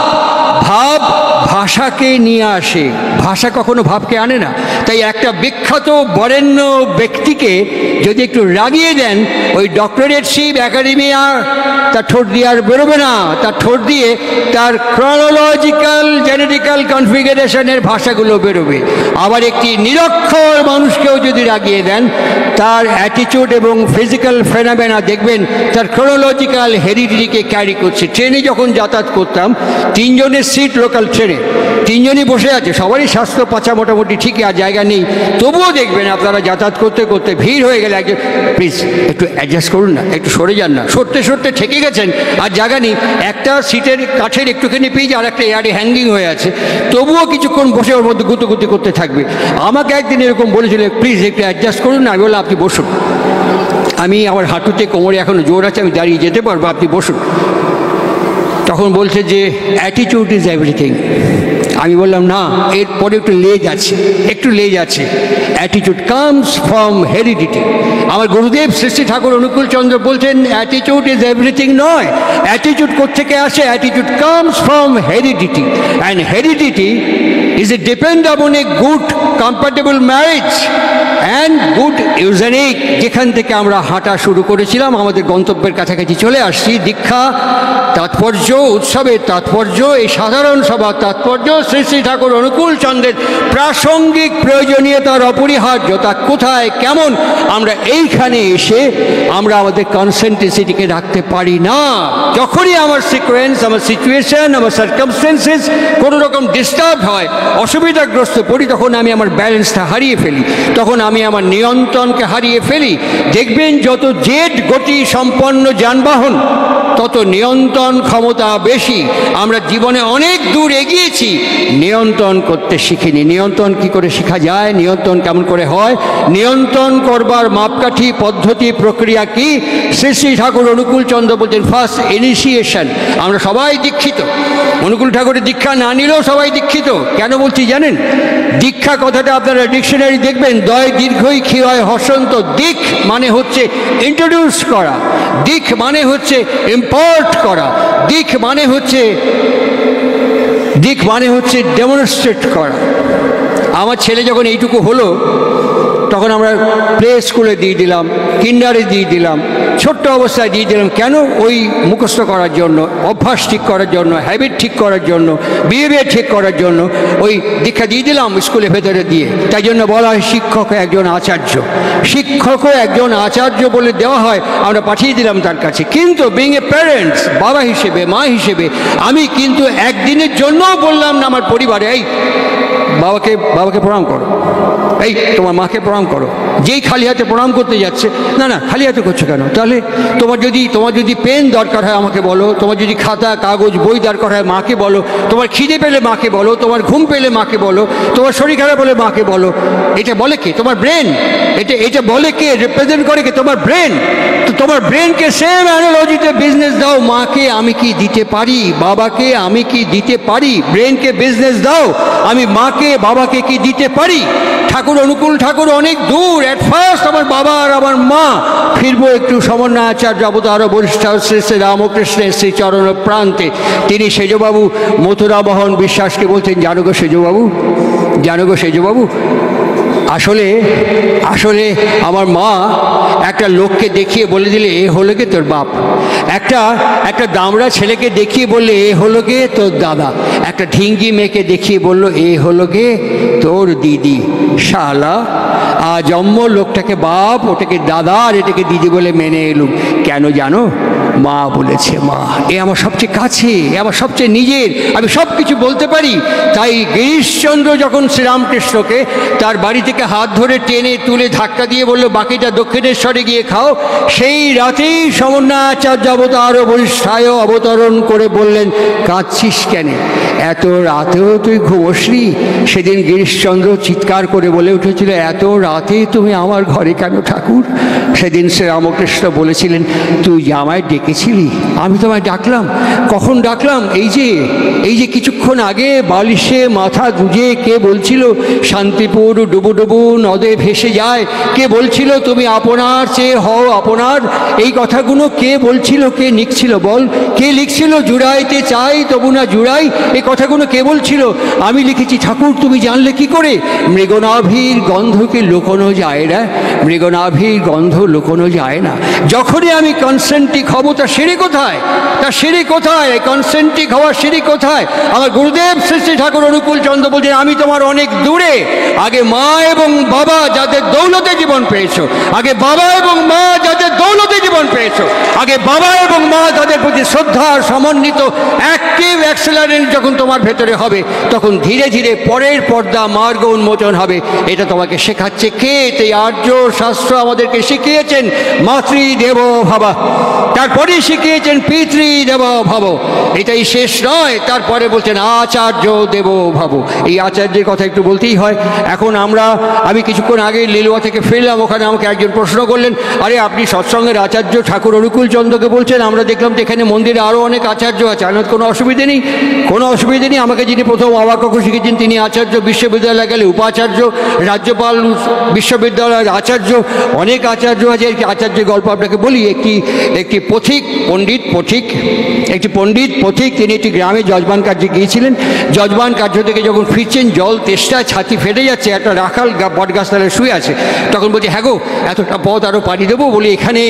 ভাষাকে নিয়ে আসে, ভাষা কখনো ভাবকে আনে না। তাই একটা বিখ্যাত বরেণ্য ব্যক্তিকে যদি একটু রাগিয়ে দেন, ওই ডক্টরেটশিপ একাডেমিয়া তার ঠোঁট দিয়ে আর বেরোবে না, তার ঠোঁট দিয়ে তার ক্রনোলজিক্যাল জেনেটিক্যাল কনফিগারেশনের ভাষাগুলো বেরোবে। আবার একটি নিরক্ষর মানুষকেও যদি রাগিয়ে দেন, তার অ্যাটিটিউড এবং ফিজিক্যাল ফেনোমেনা দেখবেন তার ক্রনোলজিক্যাল হেরিডিটিকে ক্যারি করছে। ট্রেনে যখন যাতায়াত করতাম, 3 জনের সিট লোকাল ট্রেনে, 3 জনই বসে আছে, সবারই স্বাস্থ্য পাচা মোটামুটি ঠিকই, আর জায়গা নেই, তবুও দেখবেন আপনারা যাতায়াত করতে করতে ভিড় হয়ে গেলে একজন প্লিজ একটু অ্যাডজাস্ট করুন না, একটু সরে যান না, সরতে ঠেকে গেছেন আর জায়গা নেই, একটা সিটের কাঠের একটুখানি পিচ আর একটা এয়ারে হ্যাঙ্গিং হয়ে আছে, তবুও কিছুক্ষণ বসে ওর মধ্যে গুতুগুতি করতে থাকবে। আমাকে একদিন এরকম বলেছিল, প্লিজ একটু অ্যাডজাস্ট করুন না। আমি বললাম আপনি বসুন, আমি আমার হাঁটুতে কোমরে এখনো জোর আছে, আমি দাঁড়িয়ে যেতে পারবো, আপনি বসুন। তখন বলছে যে অ্যাটিটিউড ইজ এভরিথিং। আমি বললাম না, এরপরে একটু লেজ আছে, অ্যাটিটিউড কামস ফ্রম হেরিডিটি। আমার গুরুদেব শ্রী শ্রী ঠাকুর অনুকূল চন্দ্র বলছেন অ্যাটিটিউড ইজ এভরিথিং নয়, অ্যাটিটিউড কোত্থেকে আসে, attitude comes from heredity, and heredity is a depend upon a good compatible marriage and good eugenic. যেখান থেকে আমরা হাঁটা শুরু করেছিলাম, আমাদের গন্তব্যের কাছাকাছি চলে আসছি। দীক্ষা তাৎপর্য, উৎসবের তাৎপর্য, এই সাধারণ সভার তাৎপর্য, শ্রী শ্রী ঠাকুর অনুকূল চন্দ্রের প্রাসঙ্গিক প্রয়োজনীয়তার অপরিহার্যতা কোথায়, কেমন, আমরা এইখানে এসে আমরা আমাদের কনসেন্ট্রেসিটিকে রাখতে পারি না। যখনই আমার সিকোয়েন্স, আমার সিচুয়েশন, আমার সার্কামস্টেন্সেস কোনো রকম ডিস্টার্ব হয়, অসুবিধাগ্রস্ত পড়ি, তখন আমি আমার ব্যালেন্সটা হারিয়ে ফেলি, তখন আমি আমার নিয়ন্ত্রণকে হারিয়ে ফেলি। দেখবেন যত জেট গতি সম্পন্ন যানবাহন, তত নিয়ন্ত্রণ ক্ষমতা বেশি। আমরা জীবনে অনেক দূর এগিয়েছি, নিয়ন্ত্রণ করতে শিখিনি। নিয়ন্ত্রণ কি করে শেখা যায়, নিয়ন্ত্রণ কেমন করে হয়, নিয়ন্ত্রণ করবার মাপকাঠি, পদ্ধতি, প্রক্রিয়া কি? শ্রী শ্রী ঠাকুর অনুকূল চন্দ্র বলছেন ফার্স্ট ইনিশিয়েশন। আমরা সবাই দীক্ষিত, অনুকূল ঠাকুরের দীক্ষা না নিলেও সবাই দীক্ষিত। কেন বলছি জানেন? দীক্ষা কথাটা আপনারা ডিকশনারি দেখবেন, দয় দীর্ঘই ক্ষীয় হসন্ত। দিক মানে হচ্ছে ইন্ট্রোডিউস করা, দিক মানে হচ্ছে ইম্পোর্ট করা, দিক মানে হচ্ছে ডেমনস্ট্রেট করা। আমার ছেলে যখন এইটুকু হলো, তখন আমরা প্লে স্কুলে দিয়ে দিলাম, কিন্ডারে দিয়ে দিলাম, ছোট্ট অবস্থায় দিয়ে দিলাম। কেন? ওই মুখস্থ করার জন্য, অভ্যাস ঠিক করার জন্য, হ্যাবিট ঠিক করার জন্য, বিহেভিয়ার ঠিক করার জন্য ওই দীক্ষা দিয়ে দিলাম স্কুলের ভেতরে দিয়ে। তাই জন্য বলা হয় শিক্ষকও একজন আচার্য, শিক্ষকও একজন আচার্য বলে দেওয়া হয়, আমরা পাঠিয়ে দিলাম তার কাছে। কিন্তু বিং এ প্যারেন্টস, বাবা হিসেবে, মা হিসেবে, আমি কিন্তু একদিনের জন্যও বললাম না আমার পরিবারে, এই বাবাকে প্রণাম করো, এই তোমার মাকে প্রণাম প্রণাম করো। যেই খালি হাতে প্রণাম করতে যাচ্ছে, না না খালি হাতে করছো কেন? তাহলে তোমার যদি পেন দরকার হয় আমাকে বলো, তোমার যদি খাতা কাগজ বই দরকার হয় মাকে বলো, তোমার খিদে পেলে মাকে বলো, তোমার ঘুম পেলে মাকে বলো, তোমার শরীর খারাপ হলে মাকে বলো। এটা বলে কে? তোমার ব্রেন। এটা বলে কে? রিপ্রেজেন্ট করে কে? তোমার ব্রেন। তো তোমার ব্রেনকে সেম অ্যানালজিতে বিজনেস দাও। মাকে আমি কি দিতে পারি, বাবাকে আমি কি দিতে পারি? ব্রেনকে বিজনেস দাও, আমি মাকে বাবাকে কি দিতে পারি? ঠাকুর অনুকূল ঠাকুর অনেক দূর। অ্যাট ফার্স্ট আমার বাবা আর আমার মা। ফিরবো একটু সমন্বয়াচার্য অবতার বরিষ্ঠ শ্রী শ্রী রামকৃষ্ণের শ্রী চরণ প্রান্তে। তিনি সেজবাবু মথুরামোহন বিশ্বাসকে বলছেন, জানো গো সেজবাবু, জানো গো সেজবাবু, আসলে আমার মা একটা লোককে দেখিয়ে বলে দিলে এ হলো গে তোর বাপ। একটা দামড়া ছেলেকে দেখিয়ে বললে এ হলো গে তোর দাদা। একটা ঢিঙ্গি মেয়েকে দেখিয়ে বললো এ হলো গে তোর দিদি। শালা আজম্ম লোকটাকে বাপ, ওটাকে দাদা আর এটাকে দিদি বলে মেনে এলুম। কেন জানো? মা বলেছে। মা এ আমার সবচেয়ে কাছে, এ আমার সবচেয়ে নিজের, আমি সব কিছু বলতে পারি। তাই গিরিশচন্দ্র যখন শ্রীরামকৃষ্ণকে তার বাড়ি থেকে হাত ধরে টেনে তুলে ধাক্কা দিয়ে বললো বাকিটা দক্ষিণেশ্বরে গিয়ে খাও, সেই রাতেই সমন্বয়াচার্য অবতার বরিষ্ঠায় অবতরণ করে বললেন, কাঁদছিস কেন? এত রাতেও তুই ঘুমোসনি? সেদিন গিরিশচন্দ্র চিৎকার করে বলে উঠেছিল, এত রাতে তুমি আমার ঘরে কেন ঠাকুর? সেদিন শ্রীরামকৃষ্ণ বলেছিলেন, তুই জামায় ডেকেছিলি, আমি তোমায় ডাকলাম। কখন ডাকলাম? এই যে কিছুক্ষণ আগে বালিশে মাথা গুজে কে বলছিল শান্তিপুর ডুবু ডুবু নদে ভেসে যায়? কে বলছিল তুমি আপনার চেয়ে হও আপনার? এই কথাগুলো কে বলছিল, কে লিখছিল বল? কে লিখছিল জুড়াইতে চাই তবু না জুড়াই? এই কথাগুলো কে বলছিল? আমি লিখেছি। ঠাকুর তুমি জানলে কি করে? মৃগনাভির গন্ধকে লুকোনো যায় না, মৃগনাভির গন্ধ লুকোনো যায় না। যখনই আমি কনসেন্ট্রিক হব, তা সিঁড়ি কোথায়? তা সিঁড়ি কোথায়? কনসেন্ট্রিক হওয়ার সিঁড়ি কোথায়? আমার গুরুদেব শ্রী শ্রী ঠাকুর অনুকূল চন্দ্র বলছেন, আমি তোমার অনেক দূরে। আগে মা এবং বাবা যাদের দৌলতে জীবন পেয়েছো, আগে বাবা এবং মা যাদের দৌলতে জীবন পেয়েছো, আগে বাবা এবং মা তাদের প্রতি শ্রদ্ধা সমন্বিত অ্যাক্টিভ অ্যাক্সেলারেন্ট যখন তোমার ভেতরে হবে, তখন ধীরে ধীরে পরের পর্দা মার্গ উন্মোচন হবে। এটা তোমাকে শেখাচ্ছে কে? এই আর্য শাস্ত্র আমাদেরকে শিখিয়েছেন মাতৃদেব ভাবা, তারপরে শিখিয়েছেন পিতৃদেব ভাব। এটাই শেষ নয়, তারপরে বলছেন আচার্য দেব ভাব। এই আচার্যের কথা একটু বলতেই হয়। এখন আমি কিছুক্ষণ আগে লিলুয়া থেকে ফিরলাম, ওখানে আমাকে একজন প্রশ্ন করলেন, আরে আপনি সৎসঙ্গের আচার্য ঠাকুর অনুকূল চন্দ্রকে বলছেন, আমরা দেখলাম তো এখানে মন্দিরে আরও অনেক আচার্য আছে। আমার কোনো অসুবিধে নেই, কোনো অসুবিধে নেই। আমাকে যিনি প্রথম অবাক্য শিখেছেন তিনি আচার্য, বিশ্ববিদ্যালয়ে গেলে উপাচার্য, রাজ্যপাল বিশ্ববিদ্যালয়ের আচার্য, অনেক আচার্য আছে। আচার্যের গল্প আপনাকে বলি। একটি পণ্ডিত পথিক তিনি একটি গ্রামে যজমান কার্যে গিয়েছিলেন। যজমান কার্য থেকে যখন ফিরছেন, জল তেষ্টায় ছাতি ফেটে যাচ্ছে, একটা রাখাল বটগাছতলায় শুয়ে আছে। তখন বলছে, হ্যাঁ গো এতটা পথ আরও পানি দেবো? বলি এখানে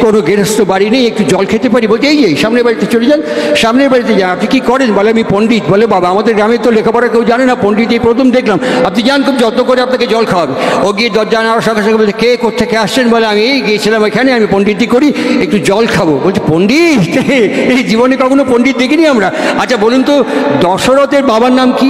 কোনো গৃহস্থ বাড়ি নেই, একটু জল খেতে পারি? বলছে এই সামনের বাড়িতে চলে যান, সামনের বাড়িতে যান। আপনি কী করেন? বলে আমি পণ্ডিত। বলে বাবা আমাদের গ্রামে তো লেখাপড়া কেউ জানে না, পণ্ডিত এই প্রথম দেখলাম। আপনি যান, খুব যত্ন করে আপনাকে জল খাওয়াবে। ও গিয়ে দরজা নেওয়ার সঙ্গে সঙ্গে বলছে, কে কোত্থেকে আসছেন? বলে আমি এই গিয়েছিলাম এখানে, আমি পণ্ডিতই করি, একটু জল খাবো। বলছে পণ্ডিত? এই জীবনে কখনো পণ্ডিত দেখিনি আমরা। আচ্ছা বলুন তো দশরথের বাবার নাম কি?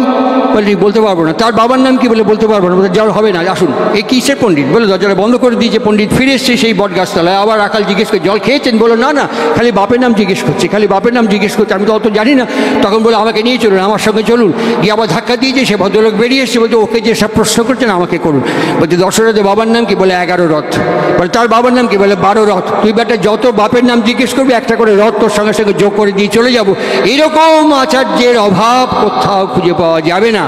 বলে বলতে পারবো না। তার বাবার নাম কি? বলে বলতে পারবো না। বলে জল হবে না, আসুন। এই কিসের পণ্ডিত? বলে দরজাটা বন্ধ করে দিয়েছে। পণ্ডিত ফিরে এসছে সেই বট গাছতলায়। আবার রাখাল জিজ্ঞেস করে, জল খেয়েছেন? বলো না না, খালি বাপের নাম জিজ্ঞেস করছে, খালি বাপের নাম জিজ্ঞেস করছে, আমি তো অত জানি না। তখন বলে আমাকে নিয়ে চলুন, আমার সঙ্গে চলুন। গিয়ে আবার ধাক্কা দিয়েছে, সে ভদ্রলোক বেরিয়ে এসছে। বলছে ওকে যে সব প্রশ্ন করছেন আমাকে করুন। বলছে দশরথের বাবার নাম কি? বলে 11 রথ। বলে তার বাবার নাম কি? বলে 12 রথ। তুই বেটা যত বাপের নাম জিজ্ঞেস করবি একটা করে রথ তোর সঙ্গে সঙ্গে যোগ করে দিয়ে চলে যাবো। এরকম আচার্যের অভাব কোথাও খুঁজে পাওয়া যাবে না।